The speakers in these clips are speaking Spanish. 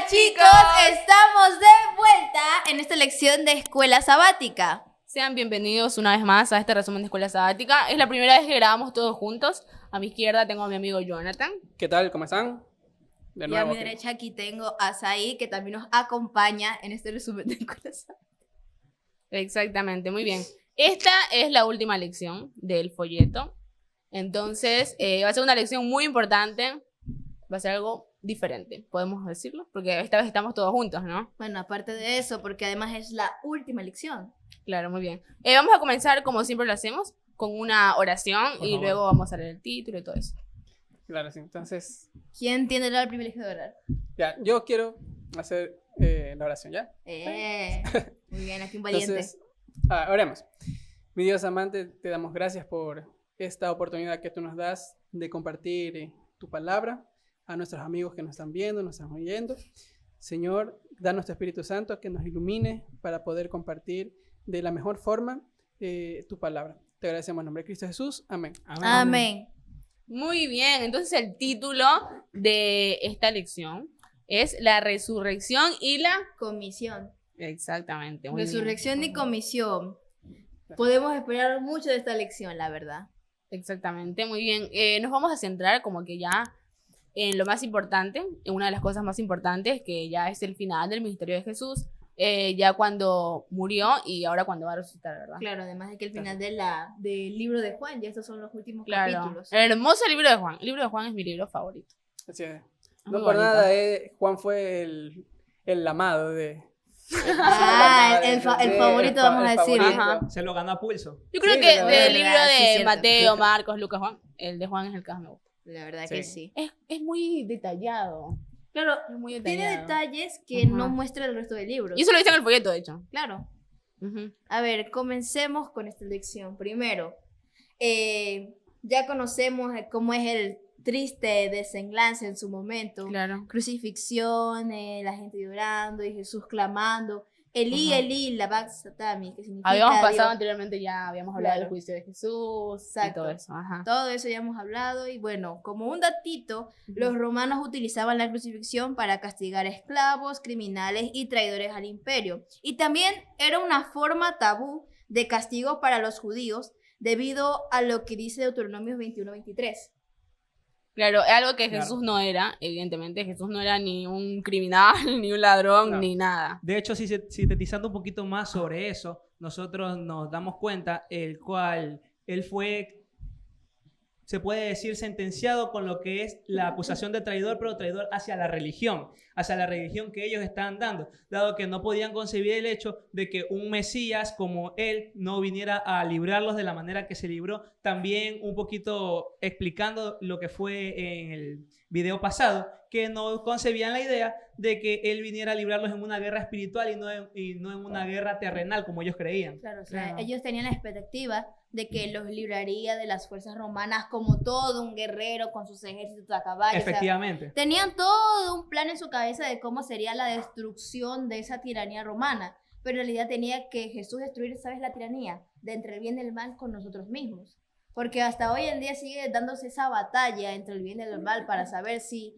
chicos, estamos de vuelta en esta lección de escuela sabática. Sean bienvenidos una vez más a este resumen de escuela sabática. Es la primera vez que grabamos todos juntos. A mi izquierda tengo a mi amigo Jonathan. ¿Qué tal? ¿Cómo están? De Y nuevo, a mi derecha aquí tengo a Saí, que también nos acompaña en este resumen de escuela sabática. Exactamente, muy bien. Esta es la última lección del folleto. Entonces, va a ser una lección muy importante. Va a ser algo diferente, podemos decirlo, porque esta vez estamos todos juntos, ¿no? Bueno, aparte de eso, porque además es la última lección. Claro, muy bien. Vamos a comenzar, como siempre lo hacemos, con una oración y luego vamos a leer el título y todo eso. Claro, sí. Entonces, ¿Quién tiene el privilegio de orar? ya, yo quiero hacer la oración, ¿ya? Muy bien, aquí un valiente. Entonces, oremos. Mi Dios amante, te damos gracias por esta oportunidad que tú nos das de compartir tu palabra a nuestros amigos que nos están viendo, nos están oyendo. Señor, danos tu Espíritu Santo que nos ilumine para poder compartir de la mejor forma tu palabra. Te agradecemos en nombre de Cristo Jesús. Amén. Amén. Muy bien, entonces el título de esta lección es La resurrección y la... Comisión. Exactamente. Muy Resurrección bien. y comisión. Podemos esperar mucho de esta lección, la verdad. Exactamente, muy bien. Nos vamos a centrar como que ya en lo más importante, en una de las cosas más importantes, que ya es el final del ministerio de Jesús, ya cuando murió y ahora cuando va a resucitar, ¿verdad? Claro, además de que el final del libro de Juan, ya estos son los últimos Claro. capítulos. El hermoso libro de Juan. El libro de Juan es mi libro favorito. Así es. Muy No por bonito. nada, Juan fue el amado de... El favorito, vamos a decirle. favorito. Ajá. Se lo ganó a pulso. Yo creo Sí, que la del verdad. libro Sí, de cierto. Mateo, Marcos, Lucas, Juan, el de Juan es el que más me gusta. La verdad Sí. que sí. Es muy detallado. Claro, Es muy tiene detallado. detalles que Ajá. no muestra el resto del libro. Y eso lo dice en el folleto, de hecho. Claro. Ujú. A ver, comencemos con esta lección. Primero, ya conocemos cómo es el triste desenlace en su momento. Claro. Crucifixión, la gente llorando y Jesús clamando. Elí, Ajá. Elí, labachthani, que significa Habíamos pasado Dios. anteriormente, ya habíamos hablado Claro. del juicio de Jesús Exacto. y todo eso. Ajá. Todo eso ya hemos hablado y bueno, como un datito, los romanos utilizaban la crucifixión para castigar a esclavos, criminales y traidores al imperio. Y también era una forma tabú de castigo para los judíos debido a lo que dice Deuteronomio 21-23. Claro, es algo que Claro. Jesús no era, evidentemente. Jesús no era ni un criminal, ni un ladrón, No. ni nada. De hecho, sintetizando un poquito más sobre eso, nosotros nos damos cuenta el cual él fue, se puede decir, sentenciado con lo que es la acusación de traidor, pero traidor hacia la religión que ellos estaban dando, dado que no podían concebir el hecho de que un Mesías como él no viniera a librarlos de la manera que se libró. También un poquito explicando lo que fue en el video pasado, que no concebían la idea de que él viniera a librarlos en una guerra espiritual y no en una guerra terrenal como ellos creían. Claro, o sea, Claro. ellos tenían la expectativa de que los libraría de las fuerzas romanas como todo un guerrero con sus ejércitos a caballo. O sea, Efectivamente. tenían todo un plan en su cabeza de cómo sería la destrucción de esa tiranía romana, pero en realidad tenía que Jesús destruir, ¿sabes? La tiranía de entre el bien y el mal con nosotros mismos. Porque hasta hoy en día sigue dándose esa batalla entre el bien y el mal para saber si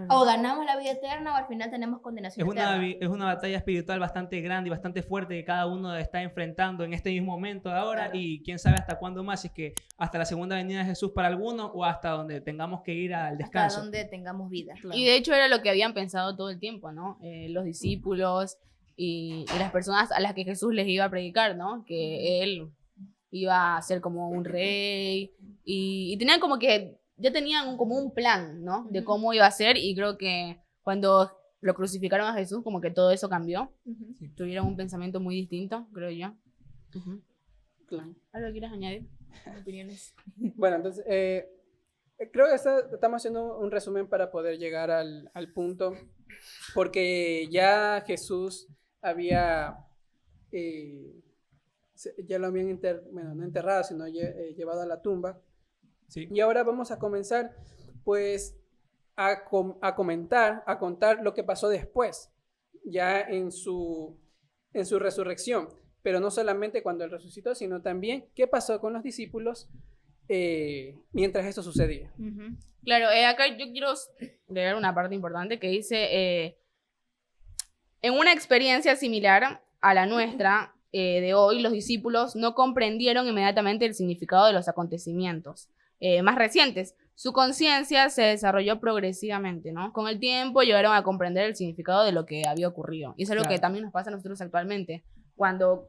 o ganamos la vida eterna o al final tenemos condenación eterna. Es una batalla espiritual bastante grande y bastante fuerte que cada uno está enfrentando en este mismo momento ahora, Claro. y quién sabe hasta cuándo más, si es que hasta la segunda venida de Jesús para algunos o hasta donde tengamos que ir al Hasta descanso. donde tengamos vida. Y de hecho era lo que habían pensado todo el tiempo, ¿no? Los discípulos y las personas a las que Jesús les iba a predicar, ¿no? Que él iba a ser como un rey y tenían como que, ya tenían como un plan, ¿no? De cómo iba a ser, y creo que cuando lo crucificaron a Jesús, como que todo eso cambió. Ujú. Tuvieron un pensamiento muy distinto, creo yo. Ujú. Claro. ¿Algo quieres añadir? ¿Opiniones? Bueno, entonces, creo que estamos haciendo un resumen para poder llegar al punto, porque ya Jesús había, ya lo habían no enterrado, sino llevado a la tumba. Sí. Y ahora vamos a comenzar, pues, a contar lo que pasó después, ya en su resurrección. Pero no solamente cuando él resucitó, sino también qué pasó con los discípulos mientras esto sucedía. Ujú. Claro, acá yo quiero leer una parte importante que dice, En una experiencia similar a la nuestra de hoy, los discípulos no comprendieron inmediatamente el significado de los acontecimientos más recientes. Su conciencia se desarrolló progresivamente, ¿no? Con el tiempo llegaron a comprender el significado de lo que había ocurrido. Y eso es lo que también nos pasa a nosotros actualmente. Cuando,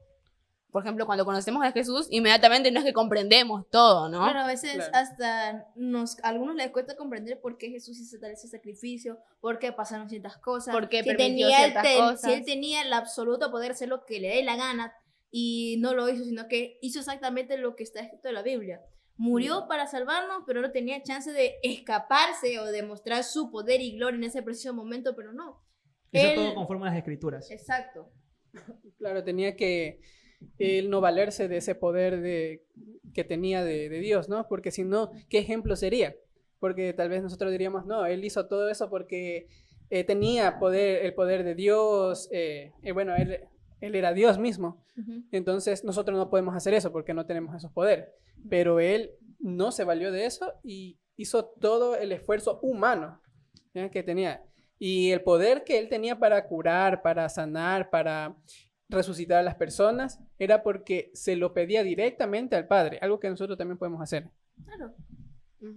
por ejemplo, cuando conocemos a Jesús, inmediatamente no es que comprendemos todo, ¿no? Pero a veces hasta a algunos les cuesta comprender por qué Jesús hizo tal ese sacrificio, por qué pasaron ciertas cosas, por qué si permitió tenía ciertas cosas. si él tenía el absoluto poder de hacer lo que le dé la gana y no lo hizo, sino que hizo exactamente lo que está escrito en la Biblia. Murió para salvarnos, pero no tenía chance de escaparse o demostrar su poder y gloria en ese preciso momento, pero no. Hizo todo conforme a las Escrituras. Exacto. Claro, tenía que él no valerse de ese poder que tenía de Dios, ¿no? Porque si no, ¿qué ejemplo sería? Porque tal vez nosotros diríamos, no, él hizo todo eso porque tenía el poder de Dios, bueno, él era Dios mismo. Entonces nosotros no podemos hacer eso porque no tenemos esos poderes. Pero él no se valió de eso y hizo todo el esfuerzo humano, ¿ya? Que tenía. Y el poder que él tenía para curar, para sanar, para resucitar a las personas, era porque se lo pedía directamente al Padre, algo que nosotros también podemos hacer. Claro.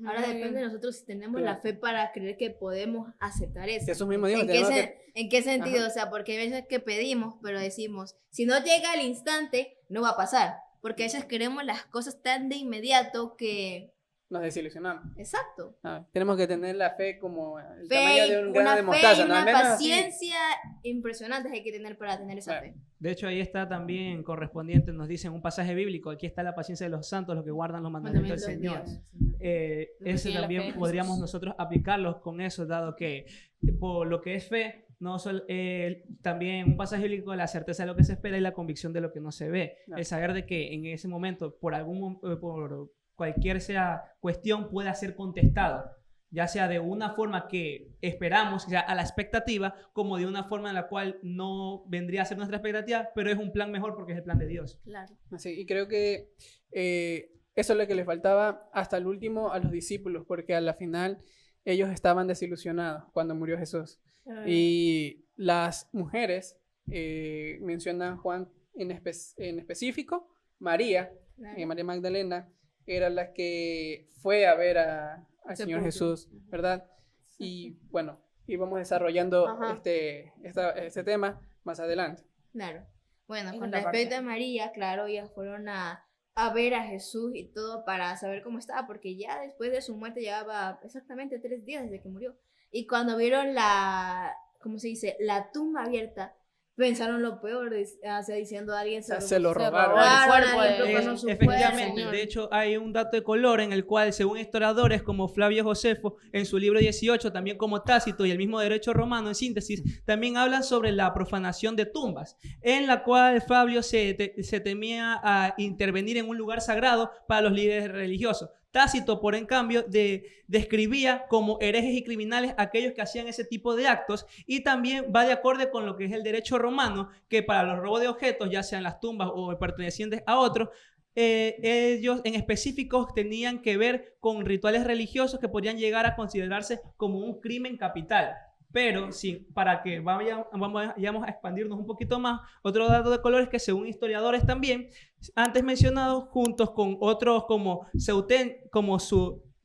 Ahora depende de nosotros si tenemos la fe para creer que podemos aceptar eso. Jesús mismo dijo, ¿En qué sentido? O sea, porque hay veces que pedimos, pero decimos, si no llega al instante, no va a pasar. Porque a veces queremos las cosas tan de inmediato que... nos desilusionamos. Exacto. Tenemos que tener la fe como el fe, tamaño de un grano de mostaza. Una Al menos paciencia impresionante hay que tener para tener esa fe. De hecho, ahí está también correspondiente, nos dice en un pasaje bíblico, aquí está la paciencia de los santos, los que guardan los mandamientos del Señor. Ese también podríamos nosotros aplicarlos con eso, dado que por lo que es fe, no solo, también un pasaje bíblico, la certeza de lo que se espera y la convicción de lo que no se ve. El saber de que en ese momento, por cualquier sea cuestión, pueda ser contestado, ya sea de una forma que esperamos, o sea, a la expectativa, como de una forma en la cual no vendría a ser nuestra expectativa, pero es un plan mejor porque es el plan de Dios. Claro. Sí, y creo que eso es lo que le faltaba hasta el último a los discípulos, porque a la final ellos estaban desilusionados cuando murió Jesús. Y las mujeres, menciona Juan en específico, María, María Magdalena, era la que fue a ver al Señor Jesús, ¿verdad? Y bueno, íbamos desarrollando este tema más adelante. Claro. Bueno, con respecto a María, claro, ellas fueron a ver a Jesús y todo para saber cómo estaba, porque ya después de su muerte llevaba exactamente 3 días desde que murió. Y cuando vieron ¿cómo se dice? La tumba abierta, pensaron lo peor, diciendo a alguien se lo robaron. Efectivamente, de hecho hay un dato de color en el cual, según historiadores como Flavio Josefo en su libro 18, también como Tácito y el mismo derecho romano en síntesis, también hablan sobre la profanación de tumbas, en la cual Flavio se temía a intervenir en un lugar sagrado para los líderes religiosos. Tácito, por en cambio, describía como herejes y criminales aquellos que hacían ese tipo de actos, y también va de acorde con lo que es el derecho romano, que para los robos de objetos, ya sean las tumbas o pertenecientes a otros, ellos en específico tenían que ver con rituales religiosos que podrían llegar a considerarse como un crimen capital. Pero sí, para que vayamos a expandirnos un poquito más, otro dato de color es que según historiadores también, antes mencionados, juntos con otros como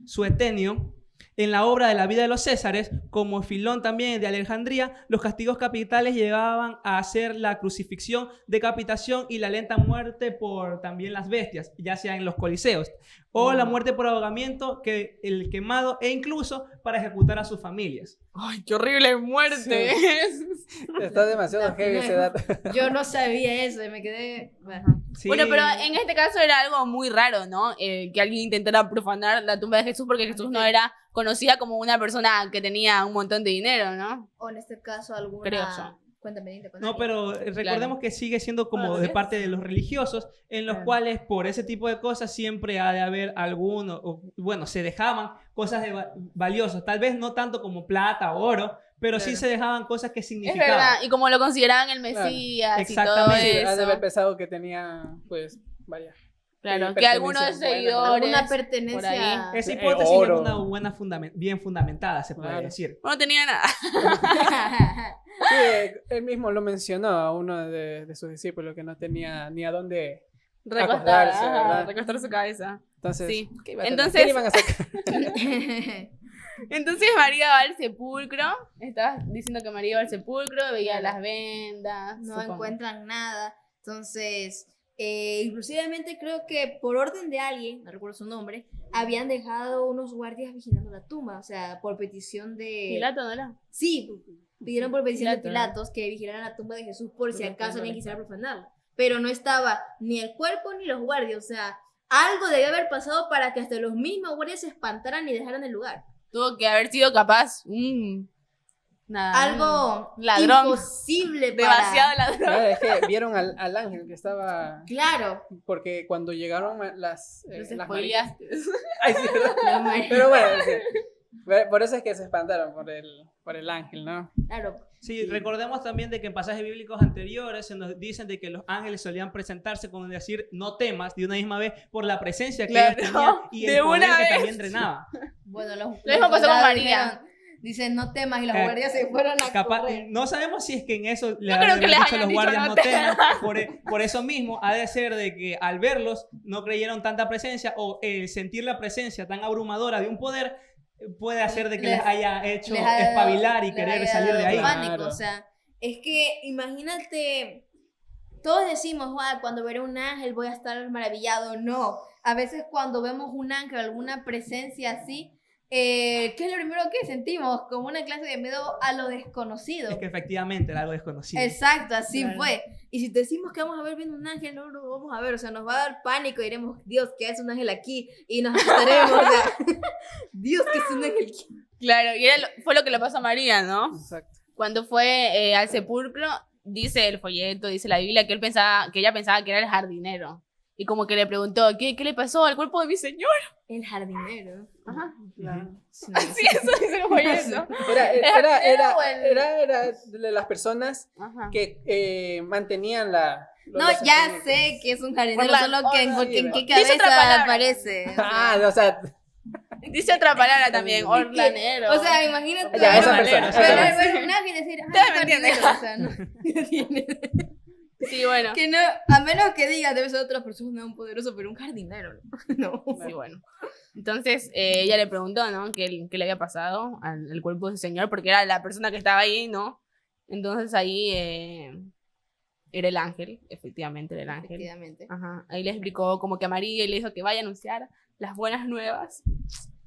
Suetonio, en la obra de la vida de los Césares, como Filón también de Alejandría, los castigos capitales llegaban a ser la crucifixión, decapitación y la lenta muerte por también las bestias, ya sea en los coliseos, o la muerte por ahogamiento, el quemado, e incluso para ejecutar a sus familias. ¡Ay, qué horrible muerte! Sí. Está demasiado heavy ese dato. Yo no sabía eso y me quedé... Bueno. Sí. Bueno, pero en este caso era algo muy raro, ¿no? Que alguien intentara profanar la tumba de Jesús, porque Jesús no era conocida como una persona que tenía un montón de dinero, ¿no? O en este caso alguna... Creo yo. Cuenta pendiente con No, pero recordemos que sigue siendo como de parte de los religiosos, en los cuales por ese tipo de cosas siempre ha de haber alguno, bueno, se dejaban cosas valiosas, tal vez no tanto como plata o oro, pero sí se dejaban cosas que significaban. Es verdad, y como lo consideraban el Mesías y todo eso. Ha de haber pensado que tenía, pues, varias. Claro, que algunos seguidores... Alguna pertenencia... Esa hipótesis es una buena bien fundamentada, se puede decir. No tenía nada. Sí, que él mismo lo mencionó a uno de sus discípulos que no tenía ni a dónde acostarse, ¿verdad? recostar su cabeza. Entonces, Sí. ¿qué iba a tener? Entonces- ¿Qué le iban a sacar? Entonces María va al sepulcro. Estabas diciendo que María va al sepulcro, veía las vendas. No supongo. encuentran nada. Entonces, inclusivemente creo que por orden de alguien, no recuerdo su nombre, habían dejado unos guardias vigilando la tumba, o sea, por petición de... Pilato, ¿no era? Sí, pidieron por petición de Pilato. Pilatos que vigilaran la tumba de Jesús por si acaso alguien quisiera profanarla. Pero no estaba ni el cuerpo ni los guardias, o sea, algo debe haber pasado para que hasta los mismos guardias se espantaran y dejaran el lugar. Tuvo que haber sido capaz. Nada. Algo ladrón. imposible para... Demasiado ladrón. Claro, es que vieron al ángel que estaba... Claro. Porque cuando llegaron Los las spoileaste. Ay, sí, ¿verdad? Pero bueno, sí. Por eso es que se espantaron por el ángel, ¿no? Claro. Sí, recordemos también de que en pasajes bíblicos anteriores se nos dicen de que los ángeles solían presentarse con decir no temas de una misma vez por la presencia que Claro, ellos tenían y de el poder una que vez. también drenaba. Bueno, Lo mismo pasó con María. Dicen, no temas, y los Eh, guardias se fueron a Capaz, correr. no sabemos si es que en eso le No creo habrán que les dicho a hayan los dicho, guardias "No no temas". teman. Por eso mismo ha de ser de que al verlos no creyeron tanta presencia o sentir la presencia tan abrumadora de un poder puede hacer de que les haya hecho Les haya dado- espabilar y les querer haya salir de dado ahí. pánico, Claro. o sea, es que imagínate, todos decimos, cuando veré un ángel voy a estar maravillado. No, a veces cuando vemos un ángel, alguna presencia así, ¿qué es lo primero que sentimos? Como una clase de miedo a lo desconocido. Es que efectivamente era algo desconocido. Exacto, así Claro. fue. Y si te decimos que vamos a ver viendo un ángel, no lo vamos a ver, o sea, nos va a dar pánico y diremos, Dios, que es un ángel aquí, y nos asustaremos, o sea, Dios, que es un ángel aquí. Claro, y fue lo que le pasó a María, ¿no? Exacto. Cuando fue al sepulcro, dice el folleto, dice la Biblia, que ella pensaba que era el jardinero. Y como que le preguntó, ¿qué le pasó al cuerpo de mi señor? El jardinero. Ajá. Ujú. Sí, Sí, eso dice el folleto. Era de las personas Ajá. que mantenían No, los ya sentimientos. sé que es un jardinero, Por la- solo que en qué Dice otra cabeza palabra. aparece. Ah, o sea, Dice otra palabra también, orlanero. O sea, imagínate. ya, esa Pero- persona. Pero esa ver persona. un ángel y decir, Ustedes ah, me entienden. jardinero, o sea, no tiene. Sí, bueno. Que no, a menos que diga, debe ser otra persona, un poderoso, pero un jardinero, no. Sí, bueno. Entonces ella le preguntó, ¿no? ¿Qué le había pasado al cuerpo de su señor? Porque era la persona que estaba ahí, ¿no? Entonces ahí era el ángel, efectivamente era el ángel. Efectivamente. Ajá. Ahí le explicó como que a María y le dijo que vaya a anunciar las buenas nuevas.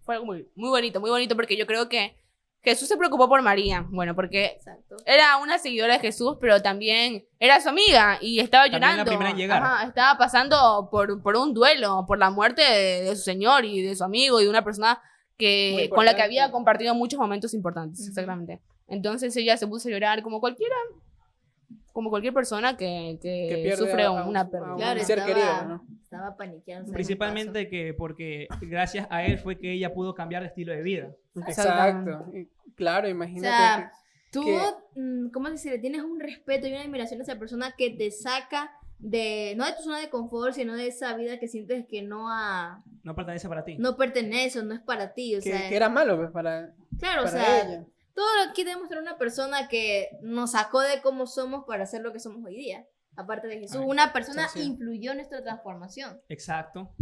Fue algo muy bonito, porque yo creo que Jesús se preocupó por María. Bueno, porque Exacto. era una seguidora de Jesús, pero también era su amiga y estaba También la llorando. primera en llegar. Ajá, estaba pasando por un duelo, por la muerte de su señor y de su amigo y de una persona Muy con la que importante. había compartido muchos momentos importantes, Ujú. exactamente. Entonces ella se puso a llorar como cualquier persona que pierde sufre a una pérdida. Claro, ser estaba, querido, ¿no? estaba paniqueando. ¿sabes? Principalmente que porque gracias a él fue que ella pudo cambiar de estilo de vida. Exacto. Y claro, O imagínate. sea, tú, que- ¿cómo se le tienes un respeto y una admiración a esa persona que te saca de, no de tu zona de confort, sino de esa vida que sientes que No pertenece para ti. no pertenece, o no es para ti, o sea, que era malo pues, para claro, o para sea, ella. todo lo que demuestra una persona que nos sacó de cómo somos para ser lo que somos hoy día. Aparte de Jesús, Ay, una persona sí. influyó en nuestra transformación. Exacto.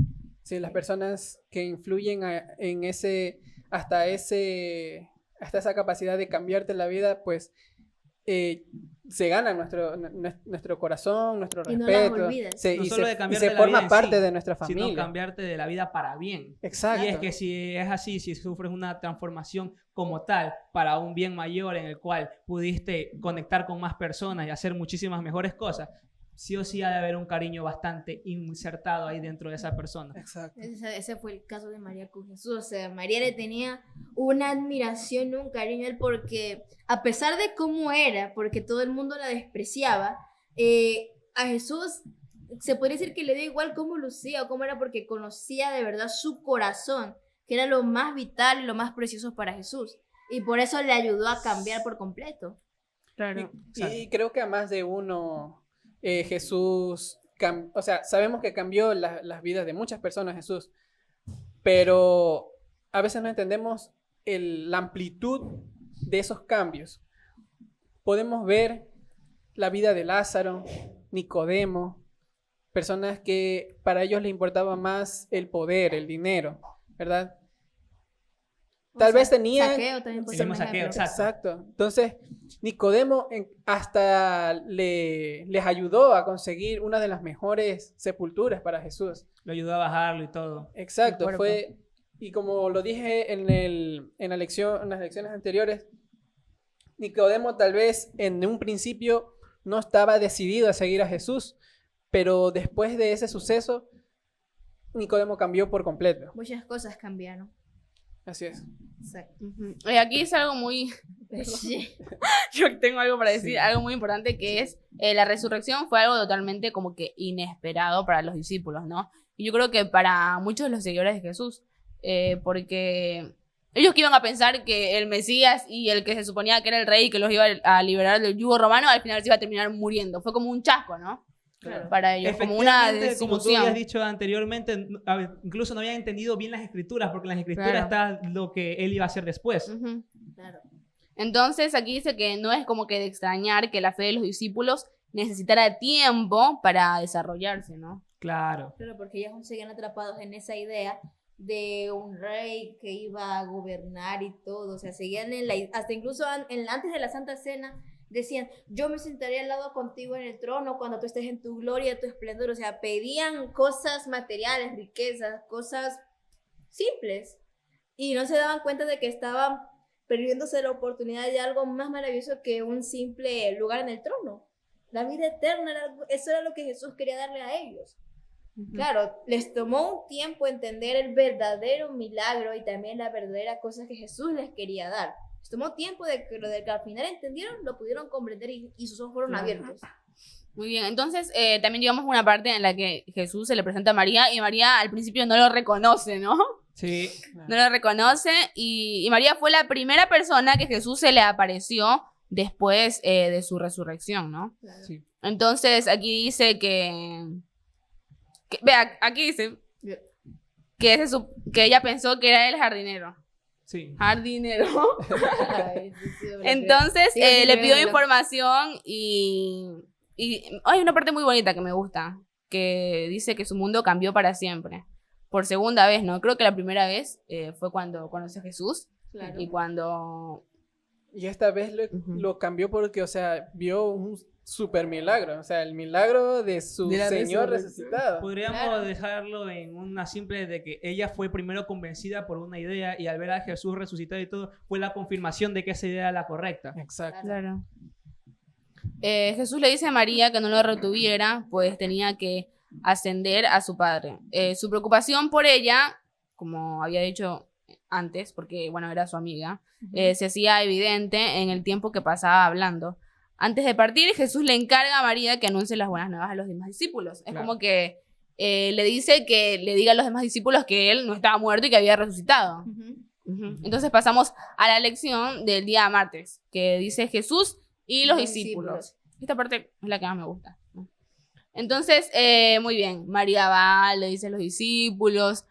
Sí, las personas que influyen en hasta esa capacidad de cambiarte la vida, pues se ganan nuestro corazón, nuestro Y no las respeto. olvidas. No Y solo de se cambiarte la forma vida en parte sí, de nuestra Sino familia. cambiarte de la vida para bien. Exacto. Y es que si es así, si sufres una transformación como tal para un bien mayor en el cual pudiste conectar con más personas y hacer muchísimas mejores cosas, sí o sí ha de haber un cariño bastante insertado ahí dentro de esa persona. Exacto. Ese fue el caso de María con Jesús. O sea, María le tenía una admiración, un cariño a él porque, a pesar de cómo era, porque todo el mundo la despreciaba, a Jesús se podría decir que le dio igual cómo lucía o cómo era porque conocía de verdad su corazón, que era lo más vital y lo más precioso para Jesús. Y por eso le ayudó a cambiar por completo. Claro. Y creo que a más de uno Jesús, o sea, sabemos que cambió las vidas de muchas personas Jesús, pero a veces no entendemos la amplitud de esos cambios. podemos ver la vida de Lázaro, Nicodemo, personas que para ellos les importaba más el poder, el dinero, ¿verdad? Tal vez tenían... Saqueo también puede ser un Saqueo, ejemplo. exacto. Entonces, Nicodemo hasta les ayudó a conseguir una de las mejores sepulturas para Jesús. Lo ayudó a bajarlo y todo. Exacto, El cuerpo. y como lo dije en las lecciones anteriores, Nicodemo tal vez en un principio no estaba decidido a seguir a Jesús, pero después de ese suceso, Nicodemo cambió por completo. Muchas cosas cambiaron. Así es. Exacto. Ujú. Aquí es algo muy... Yo tengo algo para decir, Sí. algo muy importante que es la resurrección fue algo totalmente como que inesperado para los discípulos, ¿no? Y yo creo que para muchos de los seguidores de Jesús, porque ellos que iban a pensar que el Mesías y el que se suponía que era el rey que los iba a liberar del yugo romano, al final se iba a terminar muriendo. Fue como un chasco, ¿no? Claro. Para ellos, como una Efectivamente, como tú desilusión. habías dicho anteriormente, incluso no habían entendido bien las escrituras, porque en las escrituras Claro. está lo que él iba a hacer después. Ujú. Claro. Entonces aquí dice que no es como que de extrañar que la fe de los discípulos necesitara tiempo para desarrollarse, ¿no? Claro. Claro, porque ellos aún seguían atrapados en esa idea de un rey que iba a gobernar y todo. O sea, seguían hasta incluso antes de la Santa Cena decían, yo me sentaré al lado contigo en el trono cuando tú estés en tu gloria, tu esplendor. O sea, pedían cosas materiales, riquezas, cosas simples. Y no se daban cuenta de que estaban perdiéndose la oportunidad de algo más maravilloso que un simple lugar en el trono. La vida eterna, eso era lo que Jesús quería darle a ellos. Claro, les tomó un tiempo entender el verdadero milagro y también la verdadera cosa que Jesús les quería dar. Les tomó tiempo de que al final entendieron, lo pudieron comprender y sus ojos fueron abiertos. Muy bien, entonces también llegamos a una parte en la que Jesús se le presenta a María y María al principio no lo reconoce, ¿no? Sí. No lo reconoce y María fue la primera persona que Jesús se le apareció después de su resurrección, ¿no? Claro. Sí. Entonces aquí dice vea, aquí dice que ella pensó que era el jardinero. Sí. Jardinero. Ay, sí, sí, Entonces sí, sí, le pidió créemelo. información y hay una parte muy bonita que me gusta, que dice que su mundo cambió para siempre. Por segunda vez, ¿no? Creo que la primera vez fue cuando conoció a Jesús Claro. y cuando... Y esta vez lo cambió porque, o sea, vio un super milagro, o sea, el milagro de su De la Señor resurrección. resucitado. Podríamos Claro. dejarlo en una simple de que ella fue primero convencida por una idea y al ver a Jesús resucitado y todo, fue la confirmación de que esa idea era la correcta. Exacto. Claro. Jesús le dice a María que no lo retuviera, pues tenía que ascender a su padre. Su preocupación por ella, como había dicho antes, porque bueno, era su amiga, se hacía evidente en el tiempo que pasaba hablando. Antes de partir, Jesús le encarga a María que anuncie las buenas nuevas a los demás discípulos. Es Claro. como que le dice que le diga a los demás discípulos que él no estaba muerto y que había resucitado. Ujú. Entonces pasamos a la lección del día martes, que dice Jesús y los discípulos. Esta parte es la que más me gusta, ¿no? Entonces, muy bien, María va, le dice a los discípulos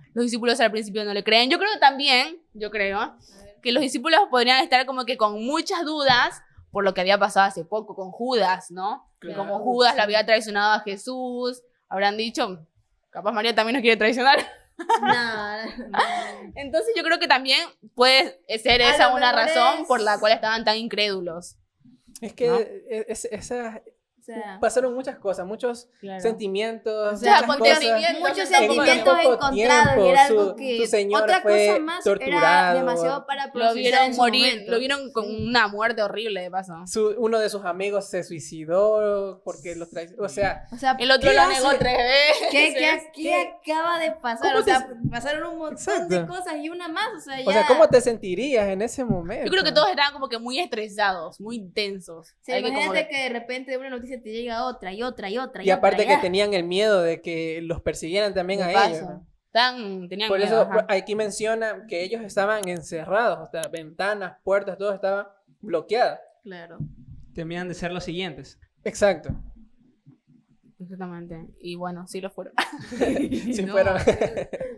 al principio no le creen. Yo creo que los discípulos podrían estar como que con muchas dudas por lo que había pasado hace poco con Judas, ¿no? Que Claro, como Judas sí. le había traicionado a Jesús, habrán dicho, capaz María también nos quiere traicionar. No. Entonces yo creo que también puede ser A esa lo una mejor razón es- por la cual estaban tan incrédulos. Es que ¿No? O sea, pasaron muchas cosas, muchos Claro. sentimientos, O sea, muchas acontecimientos, muchos en sentimientos poco encontrados tiempo, y era algo su que señor otra fue cosa más era torturado. demasiado para Lo procesar vieron en su morir, momento. lo vieron con una muerte horrible de paso. Uno de sus amigos se suicidó porque los traicionó. O sea, O sea, El otro ¿qué lo negó hace? 3 veces. ¿Qué acaba de pasar? ¿Cómo O sea, pasaron un montón de Exacto. cosas y una más, o sea, ya... o sea, ¿cómo te sentirías en ese momento? Yo creo que todos estaban como que muy estresados, muy intensos. O sea, Hay que como imagínate que- que de repente de una noticia te llega otra y otra y otra Y aparte otra, que tenían el miedo de que los persiguieran también de a paso. ellos, ¿no? Tenían Por miedo, eso ajá. aquí menciona que ellos estaban encerrados, o sea, ventanas, puertas, todo estaba bloqueado. Claro. Temían de ser los siguientes. Exacto. Exactamente. Y bueno, sí lo fueron. Sí, No. fueron.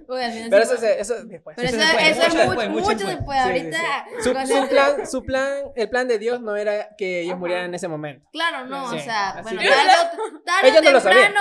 Bueno, al final Pero sí eso después. Pero eso después, es mucho mucho, después, mucho mucho después. Sí, Ahorita. sí. con Su plan, el plan de Dios no era que ellos Ajá. murieran en ese momento. Claro, no, Sí, o sea, así bueno, que- tarde Ellos no lo o temprano,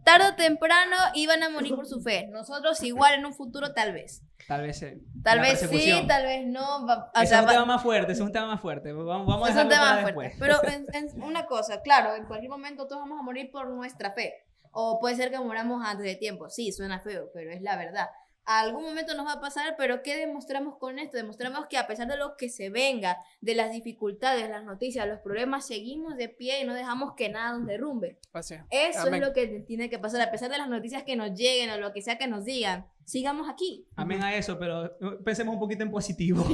tarde o temprano iban a morir por su fe. Nosotros igual en un futuro tal vez. Tal vez Tal la vez sí, persecución. tal vez no. O Ese sea, es un tema más fuerte, ese es un tema más fuerte. Vamos a es un dejarlo tema para fuerte. después. Pero en una cosa, claro, en cualquier momento todos vamos a morir por nuestra fe. O puede ser que muramos antes de tiempo. Sí, suena feo, pero es la verdad. A algún momento nos va a pasar, pero ¿qué demostramos con esto? Demostramos que a pesar de lo que se venga, de las dificultades, las noticias, los problemas, seguimos de pie y no dejamos que nada nos derrumbe. Así. Eso Amén. es lo que tiene que pasar, a pesar de las noticias que nos lleguen o lo que sea que nos digan, sigamos aquí. Amén a eso, pero pensemos un poquito en positivo.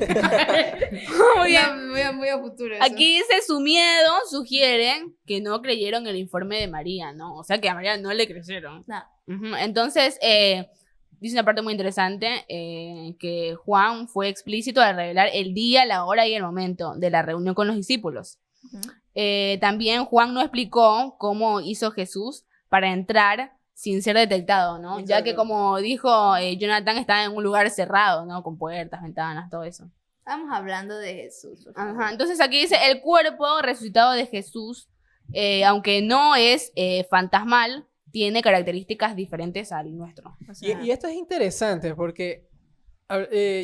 Muy bien. Muy a futuro eso. Aquí dice su miedo, sugieren que no creyeron el informe de María, ¿no? O sea que a María no le creyeron. No. Ujú. Entonces, dice una parte muy interesante, que Juan fue explícito al revelar el día, la hora y el momento de la reunión con los discípulos. Ujú. También Juan no explicó cómo hizo Jesús para entrar sin ser detectado, ¿no? Ya Exacto. que como dijo Jonathan, estaba en un lugar cerrado, ¿no? Con puertas, ventanas, todo eso. Estamos hablando de Jesús. por favor. Ajá, entonces aquí dice, el cuerpo resucitado de Jesús, aunque no es fantasmal, tiene características diferentes al nuestro. O sea, Y esto es interesante porque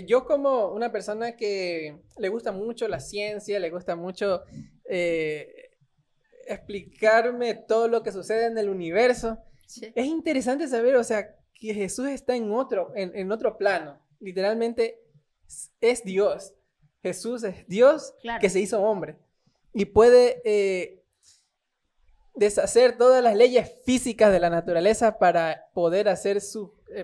yo como una persona que le gusta mucho la ciencia, le gusta mucho explicarme todo lo que sucede en el universo, Sí. es interesante saber, o sea, que Jesús está en otro plano. Literalmente es Dios. Jesús es Dios Claro. que se hizo hombre y puede deshacer todas las leyes físicas de la naturaleza para poder hacer